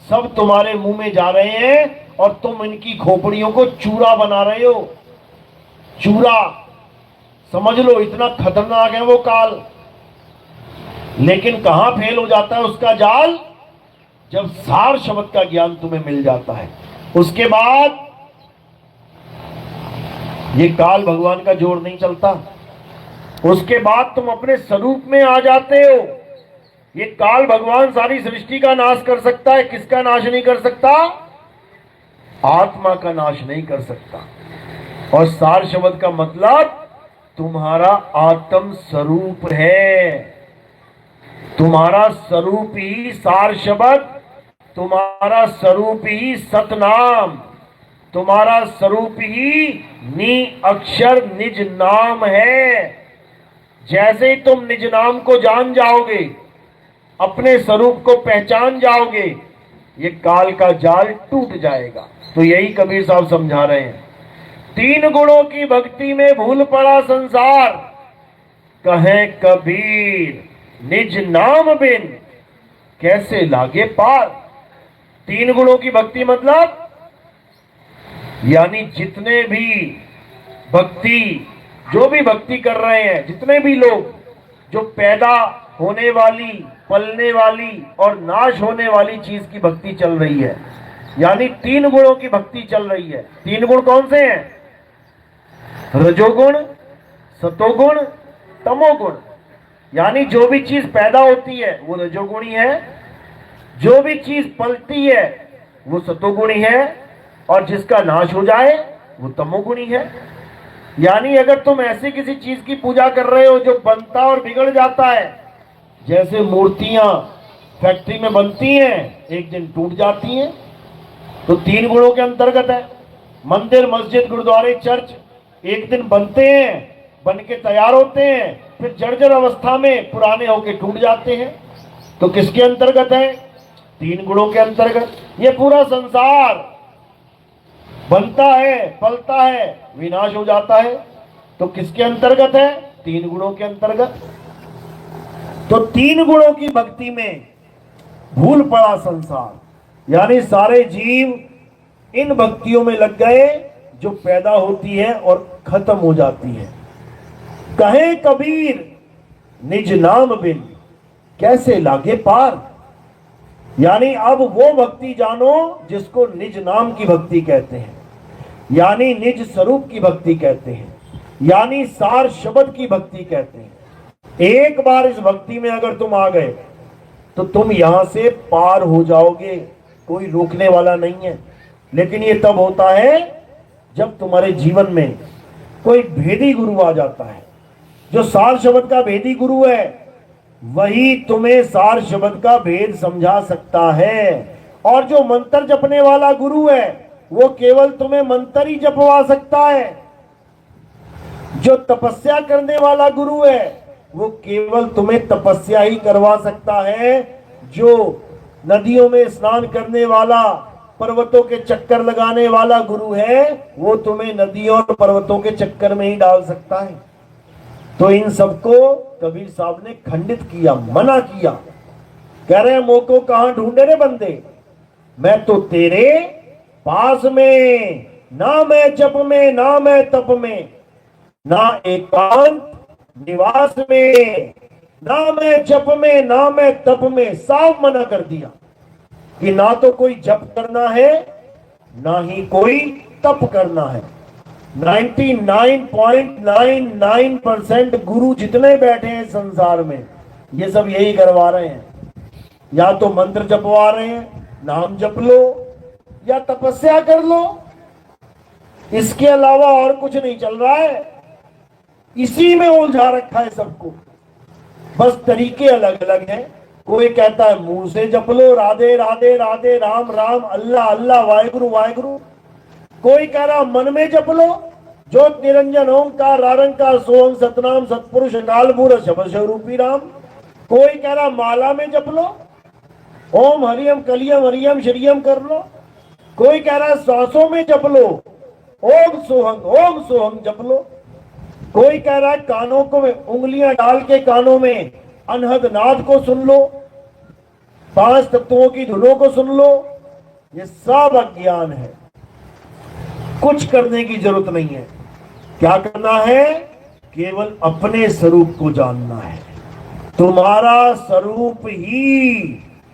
सब तुम्हारे मुंह में जा रहे हैं और तुम इनकी खोपड़ियों को चूरा बना रहे हो। चूरा समझ लो, इतना खतरनाक है वो काल। लेकिन कहां फेल हो जाता है उसका जाल? जब सार शब्द का ज्ञान तुम्हें मिल जाता है, उसके बाद ये काल भगवान का जोर नहीं चलता। उसके बाद तुम अपने स्वरूप में आ जाते हो। ये काल भगवान सारी सृष्टि का नाश कर सकता है, किसका नाश नहीं कर सकता? आत्मा का नाश नहीं कर सकता। और सार शब्द का मतलब तुम्हारा आत्म स्वरूप है। तुम्हारा स्वरूप ही सार शब्द, तुम्हारा स्वरूप ही सतनाम, तुम्हारा स्वरूप ही नी अक्षर निज नाम है। जैसे ही तुम निज नाम को जान जाओगे, अपने स्वरूप को पहचान जाओगे, ये काल का जाल टूट जाएगा। तो यही कबीर साहब समझा रहे हैं। 3 गुणों की भक्ति में भूल पड़ा संसार, कहे कबीर निज नाम बिन कैसे लागे पार। 3 गुणों की भक्ति मतलब यानी जितने भी भक्ति, जो भी भक्ति कर रहे हैं, जितने भी लोग, जो पैदा होने वाली, पलने वाली और नाश होने वाली चीज की भक्ति चल रही है, यानी 3 गुणों की भक्ति चल रही है। 3 गुण कौन से हैं? रजोगुण, सतोगुण, तमोगुण। यानी जो भी चीज पैदा होती है वो रजोगुणी है, जो भी चीज पलती है वो सतोगुणी है, और जिसका नाश हो जाए वो तमोगुणी है। यानी अगर तुम ऐसी किसी चीज की पूजा कर रहे हो जो बनता और बिगड़ जाता है, जैसे मूर्तियां फैक्ट्री में बनती हैं, एक दिन टूट जाती हैं, तो 3 गुणों के अंतर्गत है। मंदिर, मस्जिद, गुरुद्वारे, चर्च एक दिन बनते हैं, बन के तैयार होते हैं, फिर जर्जर अवस्था में पुराने होके टूट जाते हैं। तो किसके अंतर्गत है? 3 गुणों के अंतर्गत। ये पूरा संसार बनता है, पलता है, विनाश हो जाता है, तो किसके अंतर्गत है? 3 गुणों के अंतर्गत। तो 3 गुणों की भक्ति में भूल पड़ा संसार, यानी सारे जीव इन भक्तियों में लग गए जो पैदा होती है और खत्म हो जाती है। कहे कबीर निज नाम बिन कैसे लागे पार। यानी अब वो भक्ति जानो जिसको निज नाम की भक्ति कहते हैं, यानी निज स्वरूप की भक्ति कहते हैं, यानी सार शब्द की भक्ति कहते हैं। एक बार इस भक्ति में अगर तुम आ गए तो तुम यहां से पार हो जाओगे, कोई रोकने वाला नहीं है। लेकिन ये तब होता है जब तुम्हारे जीवन में कोई भेदी गुरु आ जाता है। जो सार शब्द का भेदी गुरु है वही तुम्हें सार शब्द का भेद समझा सकता है। और जो मंत्र जपने वाला गुरु है वो केवल तुम्हें मंत्र ही जपवा सकता है। जो तपस्या करने वाला गुरु है वो केवल तुम्हें तपस्या ही करवा सकता है। जो नदियों में स्नान करने वाला, पर्वतों के चक्कर लगाने वाला गुरु है वो तुम्हें नदियों और पर्वतों के चक्कर में ही डाल सकता है। तो इन सबको कबीर साहब ने खंडित किया, मना किया। कह रहे हैं मोको कहां ढूंढे रे बंदे, मैं तो तेरे पास में, ना मैं जप में, ना मैं तप में, ना एकांत निवास में, ना मैं जप में, ना मैं तप में। साफ मना कर दिया कि ना तो कोई जप करना है, ना ही कोई तप करना है। 99.99% गुरु जितने बैठे हैं संसार में, ये सब यही करवा रहे हैं। या तो मंत्र जपवा रहे हैं, नाम जप लो या तपस्या कर लो, इसके अलावा और कुछ नहीं चल रहा है। इसी में उलझा रखा है सबको, बस तरीके अलग अलग हैं। कोई कहता है मुंह से जप लो राधे राधे राधे, राम राम, अल्लाह अल्लाह, वाहेगुरु वाहेगुरु। कोई कह रहा मन में जप लो, ज्योत निरंजन ओंकार रारंकार सोहम सतनाम सतपुरुष अकाल मूरत शब्द स्वरूपी राम। कोई कह रहा माला में जप लो, ओम हरियम कलियम हरियम श्रियम कर लो। कोई कह रहा सांसों में जप लो, ओम सोहम जप लो। कोई कह रहा है कानों को उंगलियां डाल के कानों में अनहद नाद को सुन लो, 5 तत्वों की धुनों को सुन लो। ये सब अज्ञान है, कुछ करने की जरूरत नहीं है। क्या करना है? केवल अपने स्वरूप को जानना है। तुम्हारा स्वरूप ही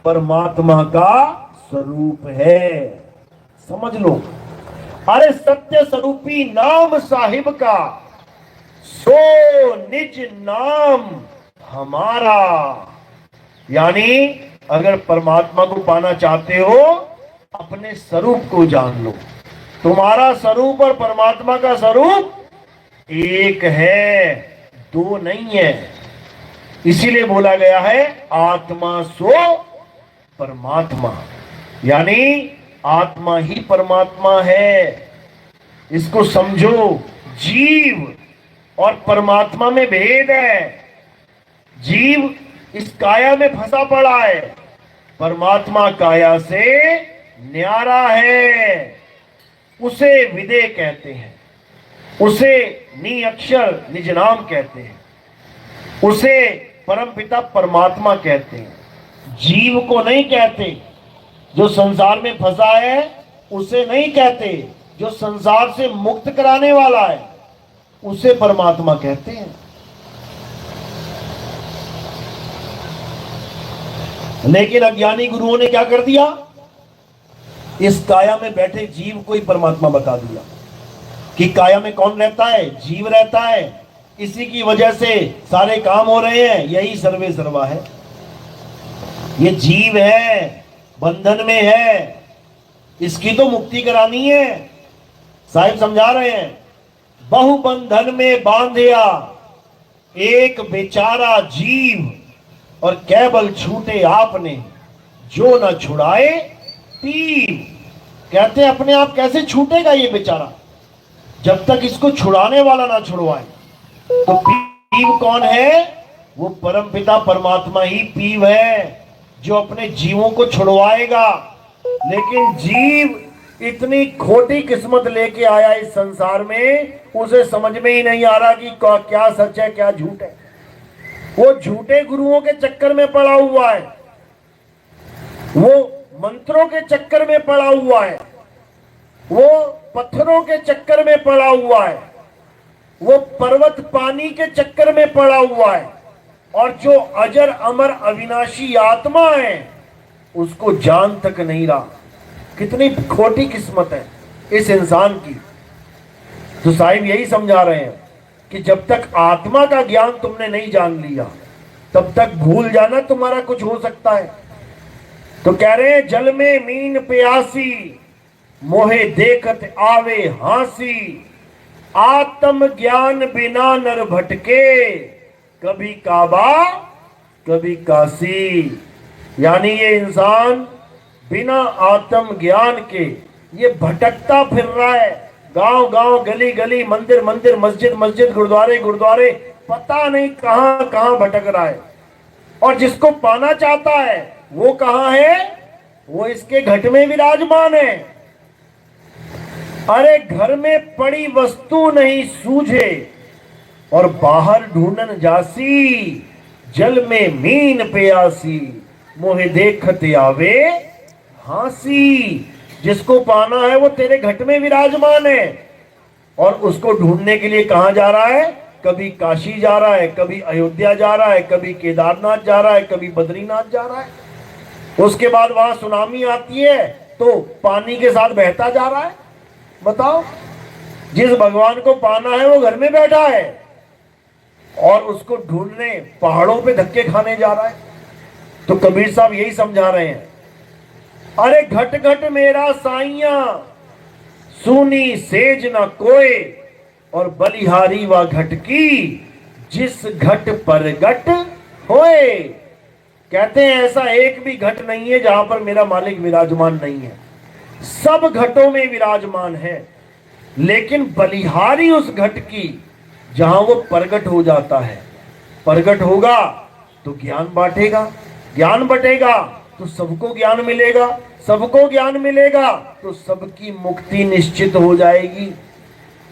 परमात्मा का स्वरूप है, समझ लो। अरे सत्य स्वरूपी नाम साहिब का, सो निज नाम हमारा। यानी अगर परमात्मा को पाना चाहते हो, अपने स्वरूप को जान लो। तुम्हारा स्वरूप और परमात्मा का स्वरूप एक है, दो नहीं है। इसीलिए बोला गया है आत्मा सो परमात्मा, यानी आत्मा ही परमात्मा है। इसको समझो। जीव और परमात्मा में भेद है। जीव इस काया में फंसा पड़ा है, परमात्मा काया से न्यारा है। उसे विदे कहते हैं, उसे नी अक्षर निज नाम कहते हैं, उसे परमपिता परमात्मा कहते हैं। जीव को नहीं कहते। जो संसार में फंसा है उसे नहीं कहते। जो संसार से मुक्त कराने वाला है उसे परमात्मा कहते हैं। लेकिन अज्ञानी गुरुओं ने क्या कर दिया? इस काया में बैठे जीव को ही परमात्मा बता दिया कि काया में कौन रहता है? जीव रहता है। इसी की वजह से सारे काम हो रहे हैं, यही सर्वे सर्वा है। ये जीव है, बंधन में है, इसकी तो मुक्ति करानी है। साहिब समझा रहे हैं, बहु बंधन में बांधिया एक बेचारा जीव, और केवल छूटे आपने जो न छुड़ाए तीर। कहते हैं अपने आप कैसे छूटेगा ये बेचारा जब तक इसको छुड़ाने वाला ना छुड़वाए। तो पीव कौन है? वो परमपिता परमात्मा ही पीव है, जो अपने जीवों को छुड़वाएगा। लेकिन जीव इतनी खोटी किस्मत लेके आया इस संसार में, उसे समझ में ही नहीं आ रहा कि क्या सच है क्या झूठ है। वो झूठे गुरुओं के चक्कर में पड़ा हुआ है, वो मंत्रों के चक्कर में पड़ा हुआ है, वो पत्थरों के चक्कर में पड़ा हुआ है, वो पर्वत पानी के चक्कर में पड़ा हुआ है। और जो अजर अमर अविनाशी आत्मा है उसको जान तक नहीं रहा। कितनी खोटी किस्मत है इस इंसान की। तो साहिब यही समझा रहे हैं कि जब तक आत्मा का ज्ञान तुमने नहीं जान लिया तब तक भूल जाना तुम्हारा कुछ हो सकता है। तो कह रहे हैं जल में मीन प्यासी मोहे देखत आवे हांसी, आत्म ज्ञान बिना नर भटके कभी काबा कभी काशी। यानी ये इंसान बिना आत्म ज्ञान के ये भटकता फिर रहा है, गांव गांव गली गली मंदिर मंदिर मस्जिद मस्जिद गुरुद्वारे गुरुद्वारे, पता नहीं कहां कहां भटक रहा है। और जिसको पाना चाहता है वो कहां है? वो इसके घट में विराजमान है। अरे घर में पड़ी वस्तु नहीं सूझे और बाहर ढूंढन जासी, जल में मीन प्यासी मोहे देखत आवे हांसी। जिसको पाना है वो तेरे घट में विराजमान है, और उसको ढूंढने के लिए कहां जा रहा है? कभी काशी जा रहा है, कभी अयोध्या जा रहा है, कभी केदारनाथ जा रहा है, कभी बद्रीनाथ जा रहा है। उसके बाद वहां सुनामी आती है तो पानी के साथ बहता जा रहा है। बताओ, जिस भगवान को पाना है वो घर में बैठा है और उसको ढूंढने पहाड़ों पे धक्के खाने जा रहा है। तो कबीर साहब यही समझा रहे हैं, अरे घट घट मेरा साइया सुनी सेज न कोय, और बलिहारी व घट की जिस घट पर घट होए। कहते हैं ऐसा एक भी घट नहीं है जहां पर मेरा मालिक विराजमान नहीं है, सब घटों में विराजमान है। लेकिन बलिहारी उस घट की जहां वो प्रगट हो जाता है। प्रगट होगा तो ज्ञान बांटेगा, ज्ञान बटेगा तो सबको ज्ञान मिलेगा, सबको ज्ञान मिलेगा तो सबकी मुक्ति निश्चित हो जाएगी।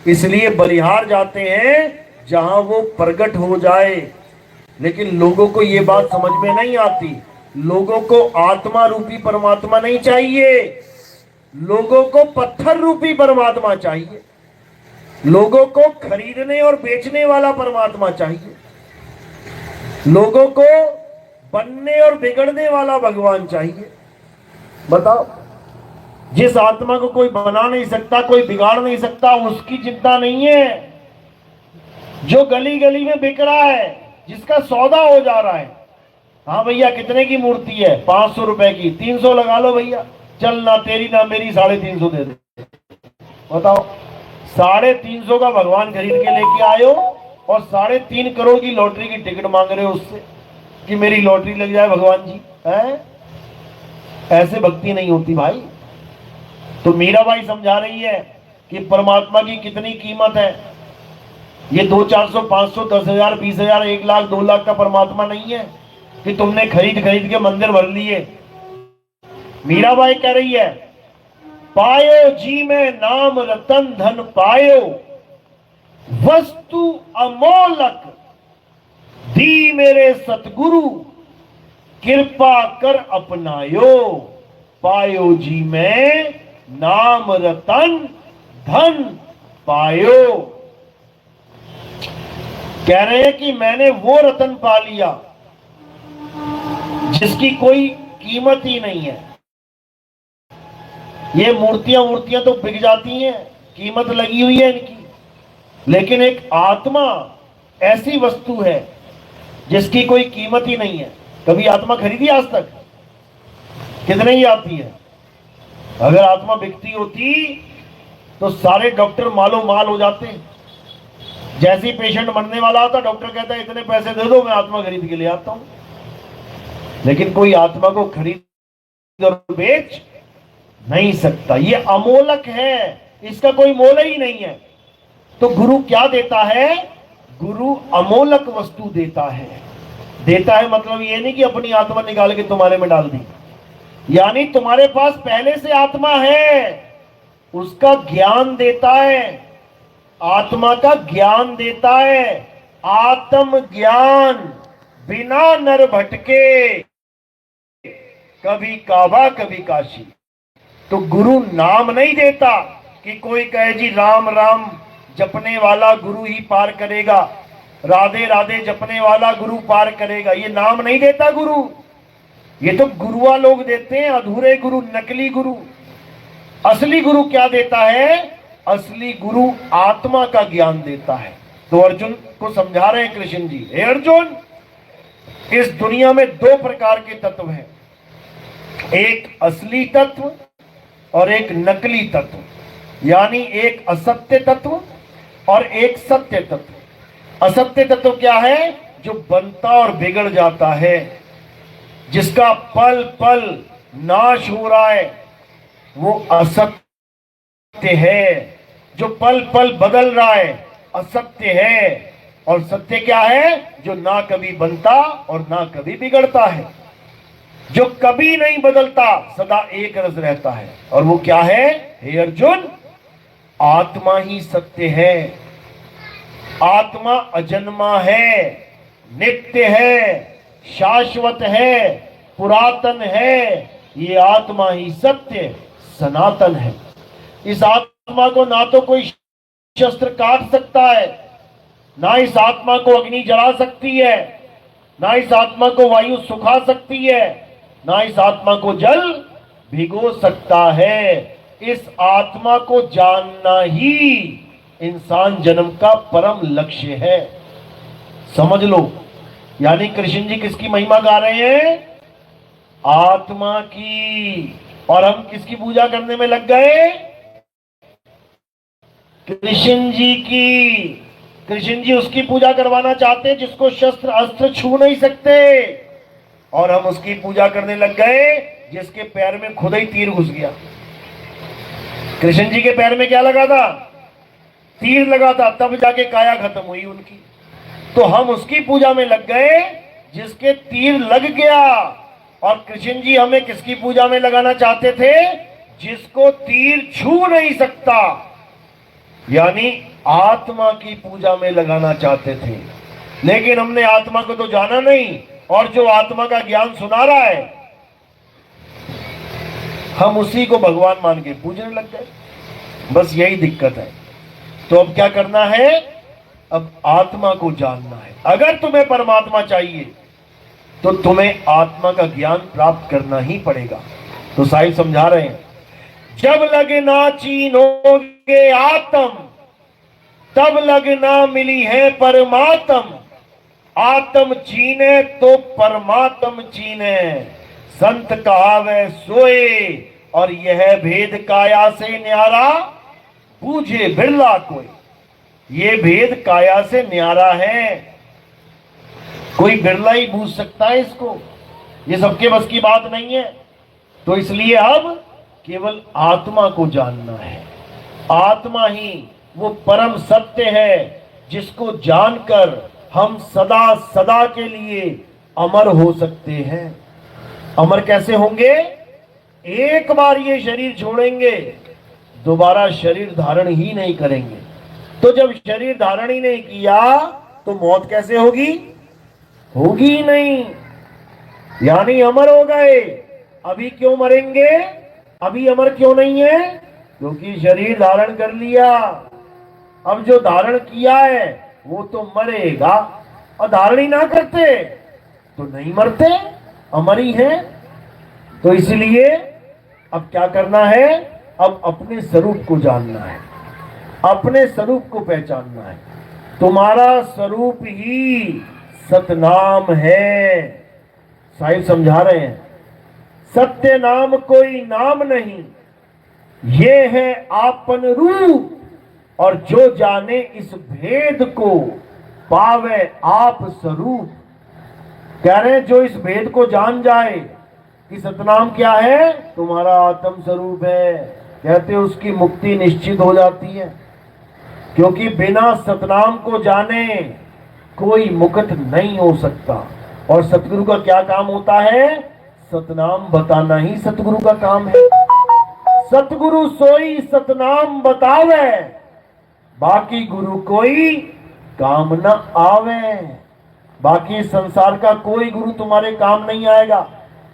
इसलिए बलिहार जाते हैं जहां वो प्रकट हो जाए। लेकिन लोगों को ये बात समझ में नहीं आती। लोगों को आत्मा रूपी परमात्मा नहीं चाहिए, लोगों को पत्थर रूपी परमात्मा चाहिए, लोगों को खरीदने और बेचने वाला परमात्मा चाहिए, लोगों को बनने और बिगड़ने वाला भगवान चाहिए। बताओ, जिस आत्मा को कोई बना नहीं सकता, कोई बिगाड़ नहीं सकता, उसकी चिंता नहीं है। जो गली गली में बिक रहा है, जिसका सौदा हो जा रहा है, हाँ भैया कितने की मूर्ति है, 500 रुपए की, 300 लगा लो भैया, चल ना तेरी ना मेरी 350 दे दे। बताओ, 350 का भगवान खरीद के लेके आयो और 3.5 करोड़ की लॉटरी की टिकट मांग रहे हो उससे कि मेरी लॉटरी लग जाए भगवान जी। है ऐसे भक्ति नहीं होती भाई। तो मीराबाई समझा रही है कि परमात्मा की कितनी कीमत है। ये 200, 400, 500, 10,000, 20,000, 1 लाख, 2 लाख का परमात्मा नहीं है कि तुमने खरीद खरीद के मंदिर भर लिए। मीराबाई कह रही है, पायो जी में नाम रतन धन पायो, वस्तु अमोलक दी मेरे सतगुरु, कृपा कर अपनायो। पायो जी में नाम रतन धन पायो। कह रहे हैं कि मैंने वो रतन पा लिया जिसकी कोई कीमत ही नहीं है। ये मूर्तियां तो बिक जाती हैं, कीमत लगी हुई है इनकी, लेकिन एक आत्मा ऐसी वस्तु है जिसकी कोई कीमत ही नहीं है। कभी आत्मा खरीदी आज तक? कितने ही आती है। अगर आत्मा बिकती होती तो सारे डॉक्टर मालो माल हो जाते। जैसे ही पेशेंट मरने वाला होता, डॉक्टर कहता है इतने पैसे दे दो, मैं आत्मा खरीद के ले आता हूं। लेकिन कोई आत्मा को खरीद और बेच नहीं सकता। ये अमोलक है, इसका कोई मोल ही नहीं है। तो गुरु क्या देता है? गुरु अमोलक वस्तु देता है। देता है मतलब ये नहीं कि अपनी आत्मा निकाल के तुम्हारे में डाल दी, यानी तुम्हारे पास पहले से आत्मा है, उसका ज्ञान देता है, आत्मा का ज्ञान देता है। आत्म ज्ञान बिना नर भटके, कभी काबा कभी काशी। तो गुरु नाम नहीं देता कि कोई कहे जी राम राम जपने वाला गुरु ही पार करेगा, राधे राधे जपने वाला गुरु पार करेगा। ये नाम नहीं देता गुरु। ये तो गुरुआ लोग देते हैं, अधूरे गुरु, नकली गुरु। असली गुरु क्या देता है? असली गुरु आत्मा का ज्ञान देता है। तो अर्जुन को समझा रहे हैं कृष्ण जी, हे अर्जुन, इस दुनिया में 2 प्रकार के तत्व हैं, एक असली तत्व और एक नकली तत्व, यानी एक असत्य तत्व और एक सत्य तत्व। असत्य तत्व क्या है? जो बनता और बिगड़ जाता है, जिसका पल पल नाश हो रहा है, वो असत्य है। जो पल पल बदल रहा है, असत्य है। और सत्य क्या है? जो ना कभी बनता और ना कभी बिगड़ता है, जो कभी नहीं बदलता, सदा एक रस रहता है। और वो क्या है? हे अर्जुन, आत्मा ही सत्य है। आत्मा अजन्मा है, नित्य है, शाश्वत है, पुरातन है। ये आत्मा ही सत्य सनातन है। इस आत्मा को ना तो कोई शस्त्र काट सकता है, ना इस आत्मा को अग्नि जला सकती है, ना इस आत्मा को वायु सुखा सकती है, ना इस आत्मा को जल भिगो सकता है। इस आत्मा को जानना ही इंसान जन्म का परम लक्ष्य है। समझ लो, यानी कृष्ण जी किसकी महिमा गा रहे हैं? आत्मा की। और हम किसकी पूजा करने में लग गए? कृष्ण जी की। कृष्ण जी उसकी पूजा करवाना चाहते हैं जिसको शस्त्र अस्त्र छू नहीं सकते, और हम उसकी पूजा करने लग गए जिसके पैर में खुद ही तीर घुस गया। कृष्ण जी के पैर में क्या लगा था? तीर लगा था, तब जाके काया खत्म हुई उनकी। तो हम उसकी पूजा में लग गए जिसके तीर लग गया। और कृष्ण जी हमें किसकी पूजा में लगाना चाहते थे? जिसको तीर छू नहीं सकता, यानी आत्मा की पूजा में लगाना चाहते थे। लेकिन हमने आत्मा को तो जाना नहीं, और जो आत्मा का ज्ञान सुना रहा है हम उसी को भगवान मान के पूजने लग गए। बस यही दिक्कत है। तो अब क्या करना है? अब आत्मा को जानना है। अगर तुम्हें परमात्मा चाहिए तो तुम्हें आत्मा का ज्ञान प्राप्त करना ही पड़ेगा। तो साहिब समझा रहे हैं, जब लगना चीनोगे आत्म, तब लगना मिली है परमात्म। आत्म चीने तो परमात्म चीने, संत कहावे सोए, और यह भेद काया से न्यारा, बूझे बिरला कोई। ये भेद काया से न्यारा है, कोई बिरला ही बूझ सकता है इसको, ये सबके बस की बात नहीं है। तो इसलिए अब केवल आत्मा को जानना है। आत्मा ही वो परम सत्य है जिसको जानकर हम सदा सदा के लिए अमर हो सकते हैं। अमर कैसे होंगे? एक बार ये शरीर छोड़ेंगे, दोबारा शरीर धारण ही नहीं करेंगे। तो जब शरीर धारण ही नहीं किया तो मौत कैसे होगी? होगी ही नहीं, यानी अमर हो गए। अभी क्यों मरेंगे? अभी अमर क्यों नहीं है? क्योंकि शरीर धारण कर लिया। अब जो धारण किया है वो तो मरेगा, और धारण ही ना करते तो नहीं मरते, अमर ही है। तो इसलिए अब क्या करना है? अब अपने स्वरूप को जानना है, अपने स्वरूप को पहचानना है। तुम्हारा स्वरूप ही सतनाम है। साहिब समझा रहे हैं, सत्य नाम कोई नाम नहीं, ये है आपन रूप। और जो जाने इस भेद को, पावे आप स्वरूप। कह रहे हैं जो इस भेद को जान जाए कि सतनाम क्या है, तुम्हारा आत्म स्वरूप है, कहते उसकी मुक्ति निश्चित हो जाती है। क्योंकि बिना सतनाम को जाने कोई मुक्त नहीं हो सकता। और सतगुरु का क्या काम होता है? सतनाम बताना ही सतगुरु का काम है। सतगुरु सोई सतनाम बतावे, बाकी गुरु कोई काम न आवे। बाकी संसार का कोई गुरु तुम्हारे काम नहीं आएगा।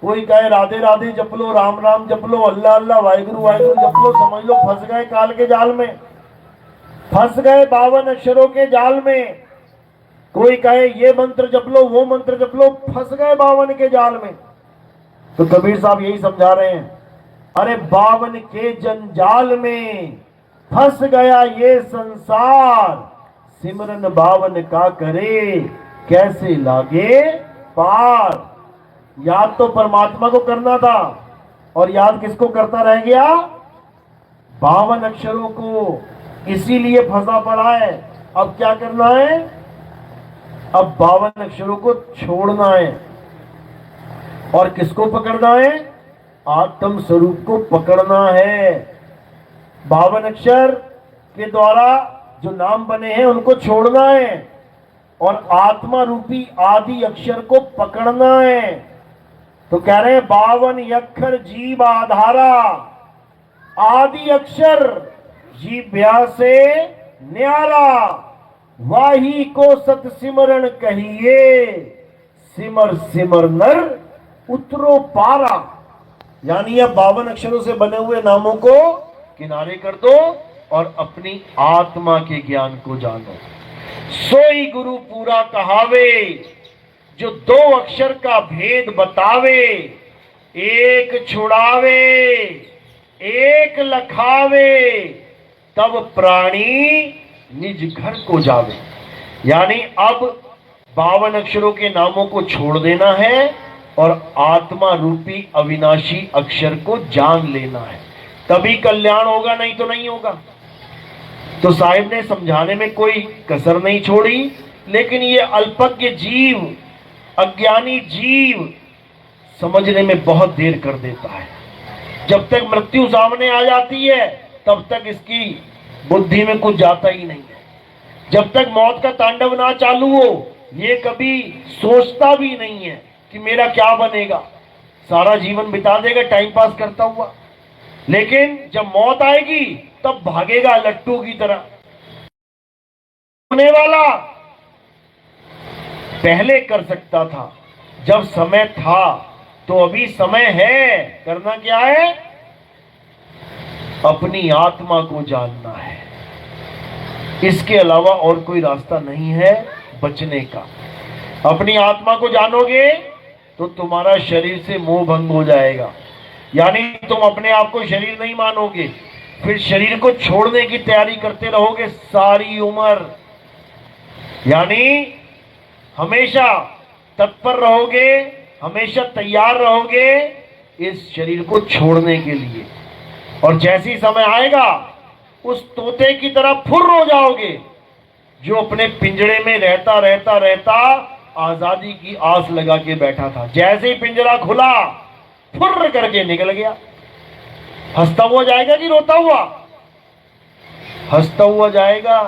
कोई कहे राधे राधे जप लो, राम राम जप लो, अल्लाह अल्लाह वाहिगुरु वाहिगुरु जप लो, समझ लो फंस गए काल के जाल में, फंस गए 52 अक्षरों के जाल में। कोई कहे ये मंत्र जप लो, वो मंत्र जप लो, फंस गए 52 के जाल में। तो कबीर साहब यही समझा रहे हैं, अरे 52 के जंजाल में फंस गया ये संसार, सिमरन 52 का करे कैसे लागे पार। याद तो परमात्मा को करना था, और याद किसको करता रह गया? 52 अक्षरों को। इसीलिए फंसा पड़ा है। अब क्या करना है? अब 52 अक्षरों को छोड़ना है, और किसको पकड़ना है? आत्म स्वरूप को पकड़ना है। 52 अक्षर के द्वारा जो नाम बने हैं उनको छोड़ना है, और आत्मा रूपी आदि अक्षर को पकड़ना है। तो कह रहे हैं 52 अक्षर जीव आधारा, आदि अक्षर जीव्या से न्यारा, वाही को सत सिमरन कहिए, सिमर सिमर नर उतरो पारा। यानी अब 52 अक्षरों से बने हुए नामों को किनारे कर दो और अपनी आत्मा के ज्ञान को जानो। सोई गुरु पूरा कहावे, जो 2 अक्षर का भेद बतावे, एक छुड़ावे एक लखावे, तब प्राणी निज घर को जावे। यानी अब 52 अक्षरों के नामों को छोड़ देना है और आत्मा रूपी अविनाशी अक्षर को जान लेना है, तभी कल्याण होगा, नहीं तो नहीं होगा। तो साहिब ने समझाने में कोई कसर नहीं छोड़ी, लेकिन ये अल्पज्ञ जीव, अज्ञानी जीव समझने में बहुत देर कर देता है। जब तक मृत्यु सामने आ जाती है तब तक इसकी बुद्धि में कुछ जाता ही नहीं है। जब तक मौत का तांडव ना चालू हो ये कभी सोचता भी नहीं है कि मेरा क्या बनेगा, सारा जीवन बिता देगा टाइम पास करता हुआ, लेकिन जब मौत आएगी तब भागेगा लट्टू की तरह। होने वाला पहले कर सकता था, जब समय था, तो अभी समय है। करना क्या है? अपनी आत्मा को जानना है। इसके अलावा और कोई रास्ता नहीं है बचने का। अपनी आत्मा को जानोगे तो तुम्हारा शरीर से मोह भंग हो जाएगा, यानी तुम अपने आप को शरीर नहीं मानोगे, फिर शरीर को छोड़ने की तैयारी करते रहोगे सारी उम्र। यानी हमेशा तत्पर रहोगे, हमेशा तैयार रहोगे इस शरीर को छोड़ने के लिए। और जैसी समय आएगा उस तोते की तरह फुर्र हो जाओगे जो अपने पिंजरे में रहता रहता रहता आजादी की आस लगा के बैठा था। जैसे ही पिंजरा खुला फुर्र करके निकल गया। हंसता हुआ जाएगा कि रोता हुआ? हंसता हुआ जाएगा,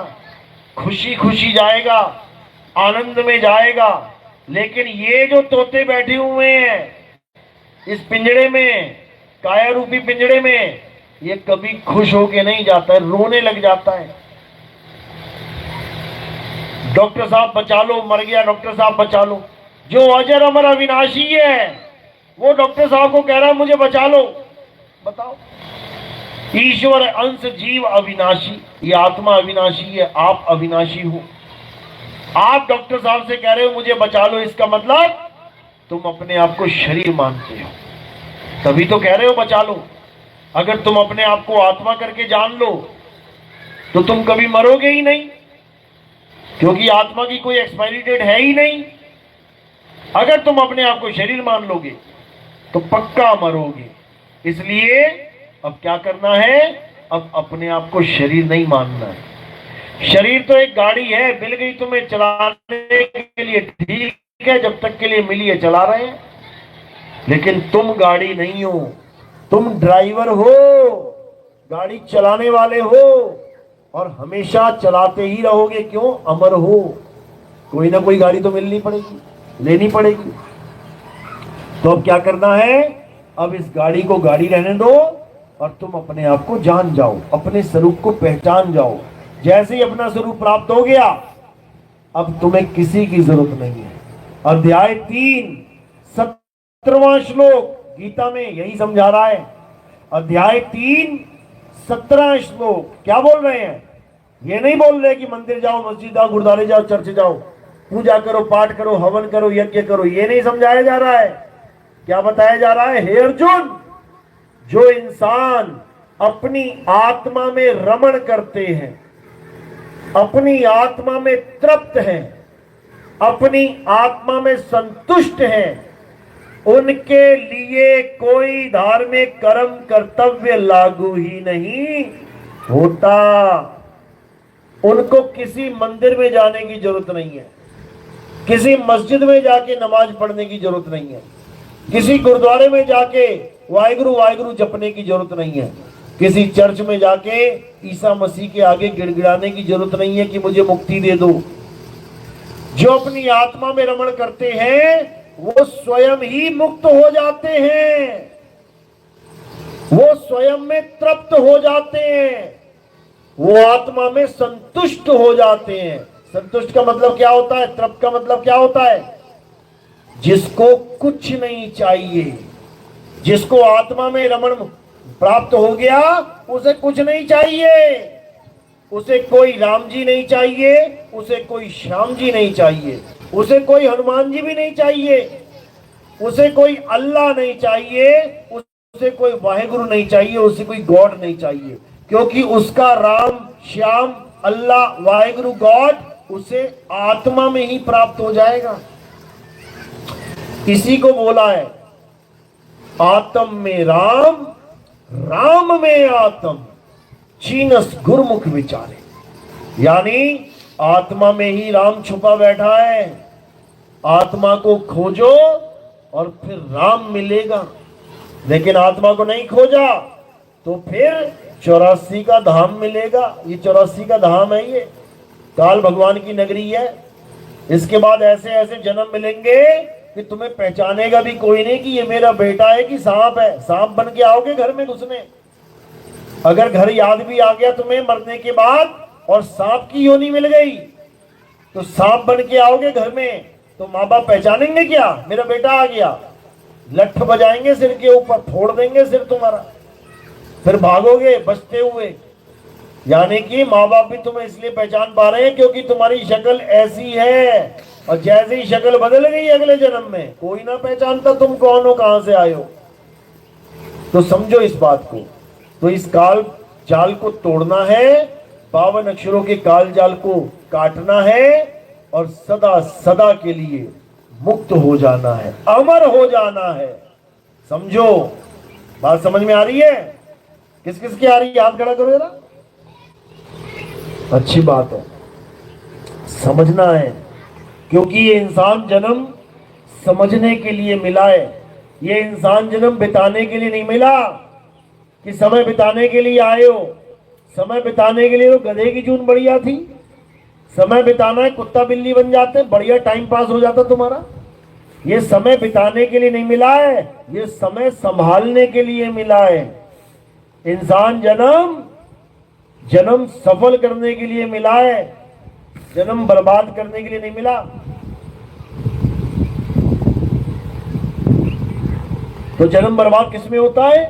खुशी खुशी जाएगा, आनंद में जाएगा। लेकिन ये जो तोते बैठे हुए हैं इस पिंजरे में, काया रूपी पिंजरे में, ये कभी खुश होके नहीं जाता है, रोने लग जाता है। डॉक्टर साहब बचा लो, मर गया, डॉक्टर साहब बचा लो। जो अजर अमर अविनाशी है वो डॉक्टर साहब को कह रहा है मुझे बचा लो। बताओ, ईश्वर अंश जीव अविनाशी, ये आत्मा अविनाशी है, आप अविनाशी हो। आप डॉक्टर साहब से कह रहे हो मुझे बचा लो, इसका मतलब तुम अपने आप को शरीर मानते हो, तभी तो कह रहे हो बचा लो। अगर तुम अपने आप को आत्मा करके जान लो तो तुम कभी मरोगे ही नहीं, क्योंकि आत्मा की कोई एक्सपायरी डेट है ही नहीं। अगर तुम अपने आप को शरीर मान लोगे तो पक्का मरोगे। इसलिए अब क्या करना है? अब अपने आप को शरीर नहीं मानना है। शरीर तो एक गाड़ी है, मिल गई तुम्हें चलाने के लिए, ठीक है, जब तक के लिए मिली है चला रहे हैं, लेकिन तुम गाड़ी नहीं हो, तुम ड्राइवर हो, गाड़ी चलाने वाले हो, और हमेशा चलाते ही रहोगे। क्यों? अमर हो। कोई ना कोई गाड़ी तो मिलनी पड़ेगी, लेनी पड़ेगी। तो अब क्या करना है? अब इस गाड़ी को गाड़ी रहने दो और तुम अपने आप को जान जाओ, अपने स्वरूप को पहचान जाओ। जैसे ही अपना स्वरूप प्राप्त हो गया अब तुम्हें किसी की जरूरत नहीं है। अध्याय 3 17वां श्लोक गीता में यही समझा रहा है। अध्याय 3 17 श्लोक क्या बोल रहे हैं? ये नहीं बोल रहे कि मंदिर जाओ, मस्जिद जाओ, गुरुद्वारे जाओ, चर्च जाओ, पूजा करो, पाठ करो, हवन करो, यज्ञ करो। ये नहीं समझाया जा रहा है। क्या बताया जा रहा है? हे अर्जुन, जो इंसान अपनी आत्मा में रमण करते हैं, अपनी आत्मा में तृप्त हैं, अपनी आत्मा में संतुष्ट हैं, उनके लिए कोई धार्मिक कर्म कर्तव्य लागू ही नहीं होता। उनको किसी मंदिर में जाने की जरूरत नहीं है, किसी मस्जिद में जाके नमाज पढ़ने की जरूरत नहीं है, किसी गुरुद्वारे में जाके वाहिगुरु वाहिगुरु जपने की जरूरत नहीं है, किसी चर्च में जाके ईसा मसीह के आगे गिड़गिड़ाने की जरूरत नहीं है कि मुझे मुक्ति दे दो। जो अपनी आत्मा में रमण करते हैं वो स्वयं ही मुक्त हो जाते हैं, वो स्वयं में तृप्त हो जाते हैं, वो आत्मा में संतुष्ट हो जाते हैं। संतुष्ट का मतलब क्या होता है? तृप्त का मतलब क्या होता है? जिसको कुछ नहीं चाहिए, जिसको आत्मा में रमण प्राप्त हो गया उसे कुछ नहीं चाहिए, उसे कोई राम जी नहीं चाहिए, उसे कोई श्याम जी नहीं चाहिए, उसे कोई हनुमान जी भी नहीं चाहिए, उसे कोई अल्लाह नहीं चाहिए, उसे कोई वाहेगुरु नहीं चाहिए, उसे कोई गॉड नहीं चाहिए, क्योंकि उसका राम श्याम अल्लाह वाहेगुरु गॉड उसे आत्मा में ही प्राप्त हो जाएगा। इसी को बोला है आत्म में राम, राम में आत्म, चीनस गुरमुख विचारे। यानी आत्मा में ही राम छुपा बैठा है। आत्मा को खोजो और फिर राम मिलेगा, लेकिन आत्मा को नहीं खोजा तो फिर 84 का धाम मिलेगा। ये 84 का धाम है, ये काल भगवान की नगरी है। इसके बाद ऐसे ऐसे जन्म मिलेंगे कि तुम्हें पहचानेगा भी कोई नहीं कि ये मेरा बेटा है कि सांप है। सांप बन के आओगे घर में घुसने। अगर घर याद भी आ गया तुम्हें मरने के बाद और सांप की योनि मिल गई तो सांप बन के आओगे घर में, तो माँ बाप पहचानेंगे क्या? मेरा बेटा आ गया। लठ बजाएंगे सिर के ऊपर, फोड़ देंगे सिर तुम्हारा, फिर भागोगे बचते हुए। यानी कि माँ बाप भी तुम्हें इसलिए पहचान पा रहे हैं क्योंकि तुम्हारी शक्ल ऐसी है, और जैसे ही शक्ल बदल गई अगले जन्म में कोई ना पहचानता तुम कौन हो, कहां से आए हो। तो समझो इस बात को। तो इस काल जाल को तोड़ना है, 52 अक्षरों के काल जाल को काटना है और सदा सदा के लिए मुक्त हो जाना है, अमर हो जाना है। समझो, बात समझ में आ रही है? किस किस की आ रही है? हाथ खड़ा करो जरा। अच्छी बात है, समझना है, क्योंकि ये इंसान जन्म समझने के लिए मिला है। ये इंसान जन्म बिताने के लिए नहीं मिला कि समय बिताने के लिए आए हो। समय बिताने के लिए तो गधे की जून बढ़िया थी। समय बिताना है, कुत्ता बिल्ली बन जाते, बढ़िया टाइम पास हो जाता तुम्हारा। ये समय बिताने के लिए नहीं मिला है, ये समय संभालने के लिए मिला है। इंसान जन्म सफल करने के लिए मिला है, जन्म बर्बाद करने के लिए नहीं मिला। तो जन्म बर्बाद किसमें होता है?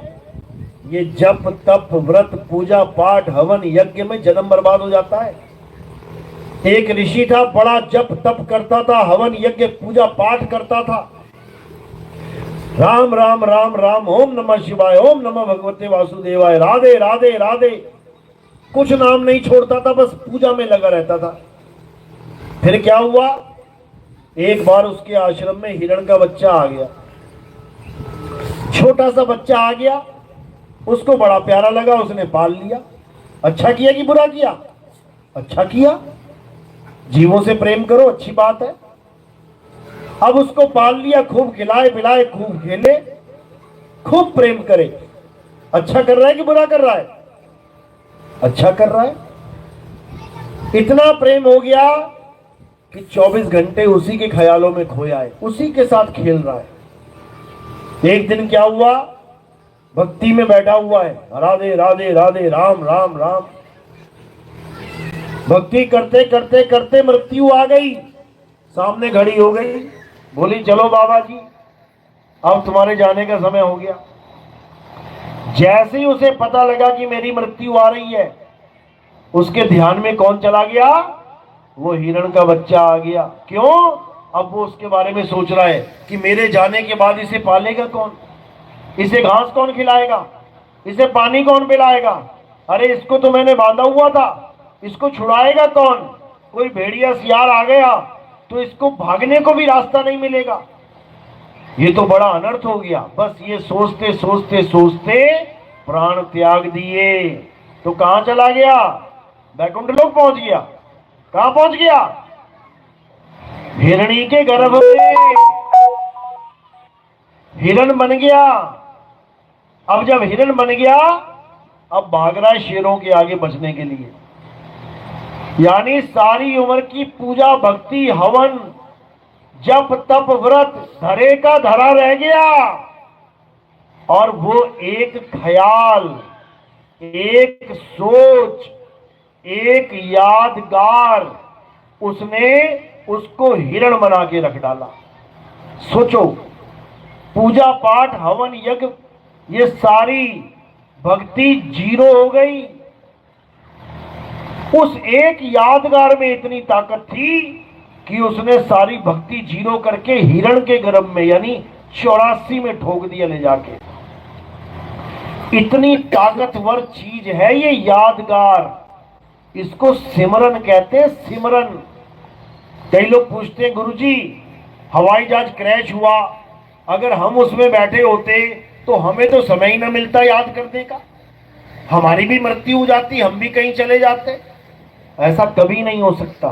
ये जप तप व्रत पूजा पाठ हवन यज्ञ में जन्म बर्बाद हो जाता है। एक ऋषि था, बड़ा जप तप करता था, हवन यज्ञ पूजा पाठ करता था, राम राम राम राम, ओम नमः शिवाय, ओम नमः भगवते वासुदेवाय, राधे राधे राधे, कुछ नाम नहीं छोड़ता था, बस पूजा में लगा रहता था। फिर क्या हुआ? एक बार उसके आश्रम में हिरण का बच्चा आ गया, छोटा सा बच्चा आ गया, उसको बड़ा प्यारा लगा, उसने पाल लिया। अच्छा किया कि बुरा किया? अच्छा किया। जीवों से प्रेम करो, अच्छी बात है। अब उसको पाल लिया, खूब खिलाए पिलाए, खूब खेले, खूब प्रेम करे। अच्छा कर रहा है कि बुरा कर रहा है? अच्छा कर रहा है। इतना प्रेम हो गया कि 24 घंटे उसी के ख्यालों में खोया है, उसी के साथ खेल रहा है। एक दिन क्या हुआ? भक्ति में बैठा हुआ है, राधे राधे राधे, राम राम राम, भक्ति करते करते करते मृत्यु आ गई। सामने घड़ी हो गई, बोली चलो बाबा जी अब तुम्हारे जाने का समय हो गया। जैसे ही उसे पता लगा कि मेरी मृत्यु आ रही है, उसके ध्यान में कौन चला गया? वो हिरण का बच्चा आ गया। क्यों? अब वो उसके बारे में सोच रहा है कि मेरे जाने के बाद इसे पालेगा कौन, इसे घास कौन खिलाएगा, इसे पानी कौन पिलाएगा, अरे इसको तो मैंने बांधा हुआ था, इसको छुड़ाएगा कौन, कोई भेड़िया सियार आ गया तो इसको भागने को भी रास्ता नहीं मिलेगा, ये तो बड़ा अनर्थ हो गया। बस ये सोचते सोचते सोचते प्राण त्याग दिए। तो कहां चला गया? बैकुंठ लोक पहुंच गया। कहां पहुंच गया? हिरणी के गर्भ में हिरण बन गया। अब जब हिरण बन गया, अब भाग रहा है शेरों के आगे बचने के लिए। यानी सारी उम्र की पूजा भक्ति हवन जप तप व्रत धरे का धरा रह गया, और वो एक ख्याल, एक सोच, एक यादगार, उसने उसको हिरण बना के रख डाला। सोचो, पूजा पाठ हवन यज्ञ ये सारी भक्ति जीरो हो गई। उस एक यादगार में इतनी ताकत थी कि उसने सारी भक्ति जीरो करके हिरण के गर्भ में यानी 84 में ठोक दिया ले जाके। इतनी ताकतवर चीज है ये यादगार, इसको सिमरन कहते हैं, सिमरन। कई लोग पूछते हैं गुरुजी हवाई जहाज क्रैश हुआ, अगर हम उसमें बैठे होते तो हमें तो समय ही ना मिलता याद करने का, हमारी भी मृत्यु हो जाती, हम भी कहीं चले जाते। ऐसा कभी नहीं हो सकता।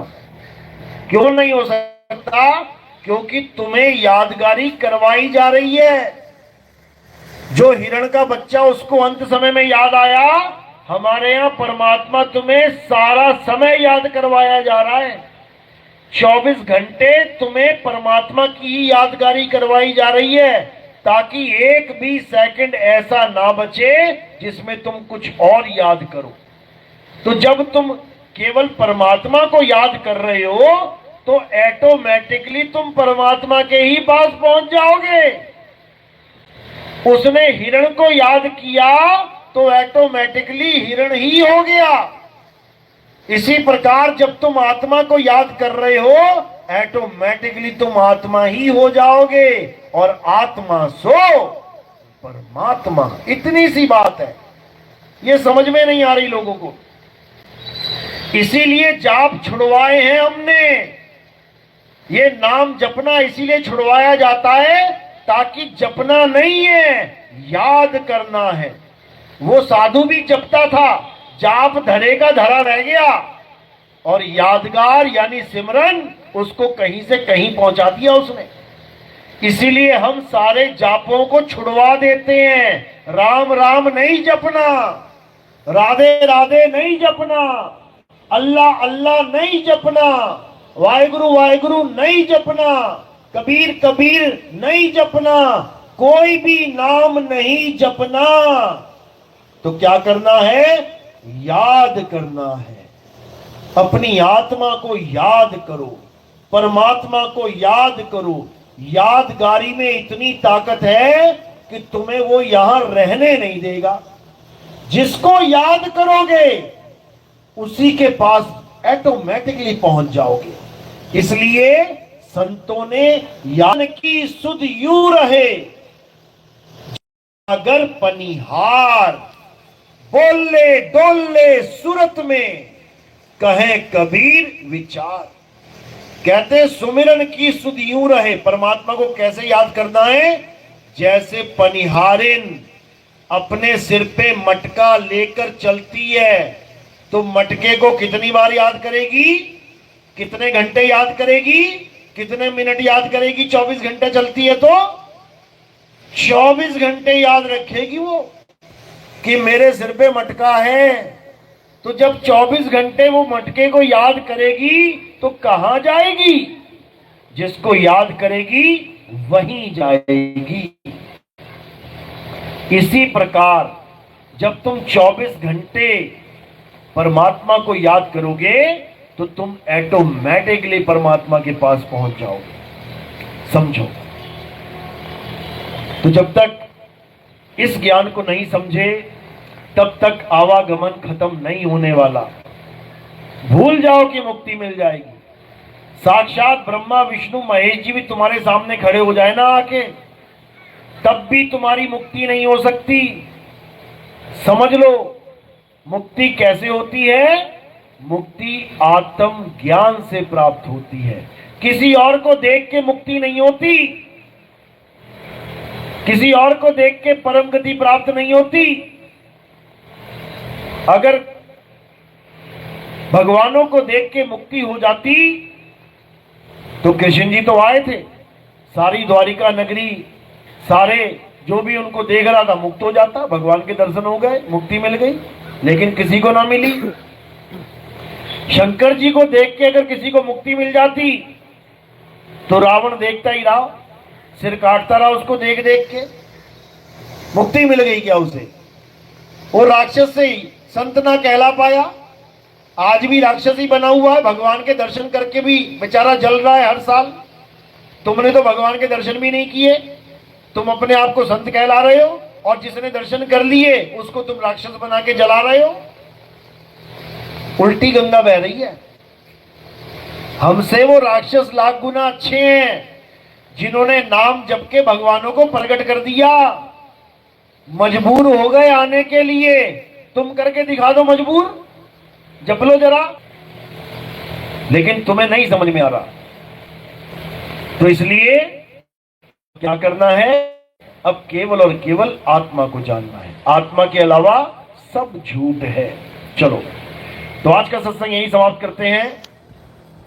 क्यों नहीं हो सकता? क्योंकि तुम्हें यादगारी करवाई जा रही है। जो हिरण का बच्चा उसको अंत समय में याद आया, हमारे यहां परमात्मा तुम्हें सारा समय याद करवाया जा रहा है। 24 घंटे तुम्हें परमात्मा की ही यादगारी करवाई जा रही है, ताकि एक भी सेकंड ऐसा ना बचे जिसमें तुम कुछ और याद करो। तो जब तुम केवल परमात्मा को याद कर रहे हो तो ऑटोमेटिकली तुम परमात्मा के ही पास पहुंच जाओगे। उसने हिरण को याद किया तो ऑटोमेटिकली हिरण ही हो गया। इसी प्रकार जब तुम आत्मा को याद कर रहे हो ऑटोमेटिकली तुम आत्मा ही हो जाओगे, और आत्मा सो परमात्मा। इतनी सी बात है, ये समझ में नहीं आ रही लोगों को। इसीलिए जाप छुड़वाए हैं हमने। ये नाम जपना इसीलिए छुड़वाया जाता है ताकि जपना नहीं है, याद करना है। वो साधु भी जपता था, जाप धरे का धरा रह गया, और यादगार यानी सिमरन उसको कहीं से कहीं पहुंचा दिया उसने। इसीलिए हम सारे जापों को छुड़वा देते हैं। राम राम नहीं जपना, राधे राधे नहीं जपना, अल्लाह अल्लाह नहीं जपना, वाहिगुरु वाहिगुरु नहीं जपना, कबीर कबीर नहीं जपना, कोई भी नाम नहीं जपना। तो क्या करना है? याद करना है। अपनी आत्मा को याद करो, परमात्मा को याद करो। यादगारी में इतनी ताकत है कि तुम्हें वो यहां रहने नहीं देगा। जिसको याद करोगे उसी के पास ऑटोमेटिकली पहुंच जाओगे। इसलिए संतों ने यान की सुध यूं रहे अगर पनिहार, बोले डोले सूरत में कहे कबीर विचार। कहते सुमिरन की सुध यूं रहे। परमात्मा को कैसे याद करना है? जैसे पनिहारिन अपने सिर पे मटका लेकर चलती है तो मटके को कितनी बार याद करेगी? कितने घंटे याद करेगी? कितने मिनट याद करेगी? 24 घंटे चलती है तो 24 घंटे याद रखेगी वो कि मेरे सिर पे मटका है। तो जब 24 घंटे वो मटके को याद करेगी तो कहां जाएगी? जिसको याद करेगी वहीं जाएगी। इसी प्रकार जब तुम 24 घंटे परमात्मा को याद करोगे तो तुम ऑटोमेटिकली परमात्मा के पास पहुंच जाओगे। समझो। तो जब तक इस ज्ञान को नहीं समझे तब तक आवागमन खत्म नहीं होने वाला। भूल जाओ कि मुक्ति मिल जाएगी। साक्षात ब्रह्मा विष्णु महेश जी भी तुम्हारे सामने खड़े हो जाए ना आके, तब भी तुम्हारी मुक्ति नहीं हो सकती। समझ लो मुक्ति कैसे होती है। मुक्ति आत्म ज्ञान से प्राप्त होती है। किसी और को देख के मुक्ति नहीं होती, किसी और को देख के परम गति प्राप्त नहीं होती। अगर भगवानों को देख के मुक्ति हो जाती तो कृष्ण जी तो आए थे, सारी द्वारिका नगरी, सारे जो भी उनको देख रहा था मुक्त हो जाता। भगवान के दर्शन हो गए, मुक्ति मिल गई। लेकिन किसी को ना मिली। शंकर जी को देख के अगर किसी को मुक्ति मिल जाती तो रावण देखता ही रहा, सिर काटता रहा उसको देख देख के। मुक्ति मिल गई क्या उसे? वो राक्षस से ही संत ना कहला पाया। आज भी राक्षस ही बना हुआ है, भगवान के दर्शन करके भी बेचारा जल रहा है हर साल। तुमने तो भगवान के दर्शन भी नहीं किए, तुम अपने आप को संत कहला रहे हो, और जिसने दर्शन कर लिए उसको तुम राक्षस बना के जला रहे हो। उल्टी गंगा बह रही है। हमसे वो राक्षस लाख गुना अच्छे हैं जिन्होंने नाम जप के भगवानों को प्रकट कर दिया। मजबूर हो गए आने के लिए। तुम करके दिखा दो मजबूर, जप लो जरा। लेकिन तुम्हें नहीं समझ में आ रहा। तो इसलिए क्या करना है? अब केवल और केवल आत्मा को जानना है। आत्मा के अलावा सब झूठ है। चलो, तो आज का सत्संग यही समाप्त करते हैं।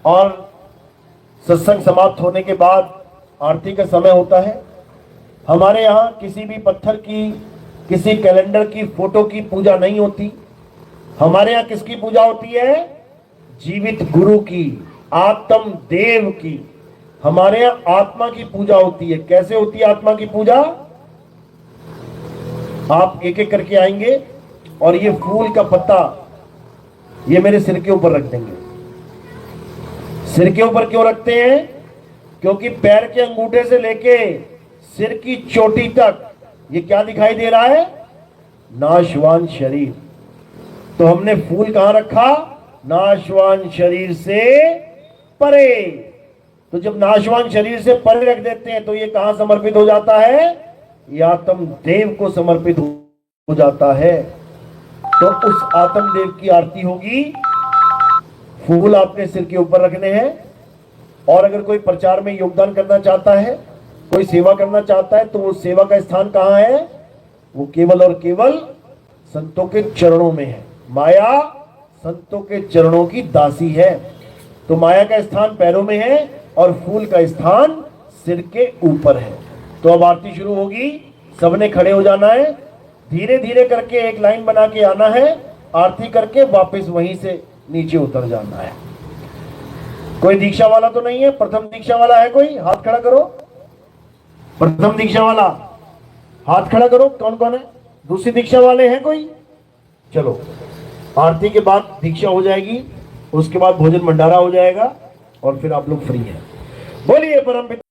और सत्संग समाप्त होने के बाद आरती का समय होता है। हमारे यहाँ किसी भी पत्थर की, किसी कैलेंडर की, फोटो की पूजा नहीं होती। हमारे यहाँ किसकी पूजा होती है? जीवित गुरु की, आत्म देव की, हमारे यहां आत्मा की पूजा होती है। कैसे होती है आत्मा की पूजा? आप एक एक करके आएंगे और ये फूल का पत्ता ये मेरे सिर के ऊपर रख देंगे। सिर के ऊपर क्यों रखते हैं? क्योंकि पैर के अंगूठे से लेके सिर की चोटी तक ये क्या दिखाई दे रहा है? नाशवान शरीर। तो हमने फूल कहां रखा? नाशवान शरीर से परे। तो जब नाशवान शरीर से परे रख देते हैं तो ये कहां समर्पित हो जाता है? ये आत्म देव को समर्पित हो जाता है। तो उस आत्म देव की आरती होगी। फूल आपने सिर के ऊपर रखने हैं। और अगर कोई प्रचार में योगदान करना चाहता है, कोई सेवा करना चाहता है, तो वो सेवा का स्थान कहां है? वो केवल और केवल संतों के चरणों में है। माया संतों के चरणों की दासी है। तो माया का स्थान पैरों में है और फूल का स्थान सिर के ऊपर है। तो अब आरती शुरू होगी। सबने खड़े हो जाना है। धीरे धीरे करके एक लाइन बना के आना है। आरती करके वापस वहीं से नीचे उतर जाना है। कोई दीक्षा वाला तो नहीं है? प्रथम दीक्षा वाला है कोई? हाथ खड़ा करो। प्रथम दीक्षा वाला हाथ खड़ा करो। कौन कौन है? दूसरी दीक्षा वाले हैं कोई? चलो, आरती के बाद दीक्षा हो जाएगी, उसके बाद भोजन भंडारा हो जाएगा और फिर आप लोग फ्री हैं। बोलिए परम पिता।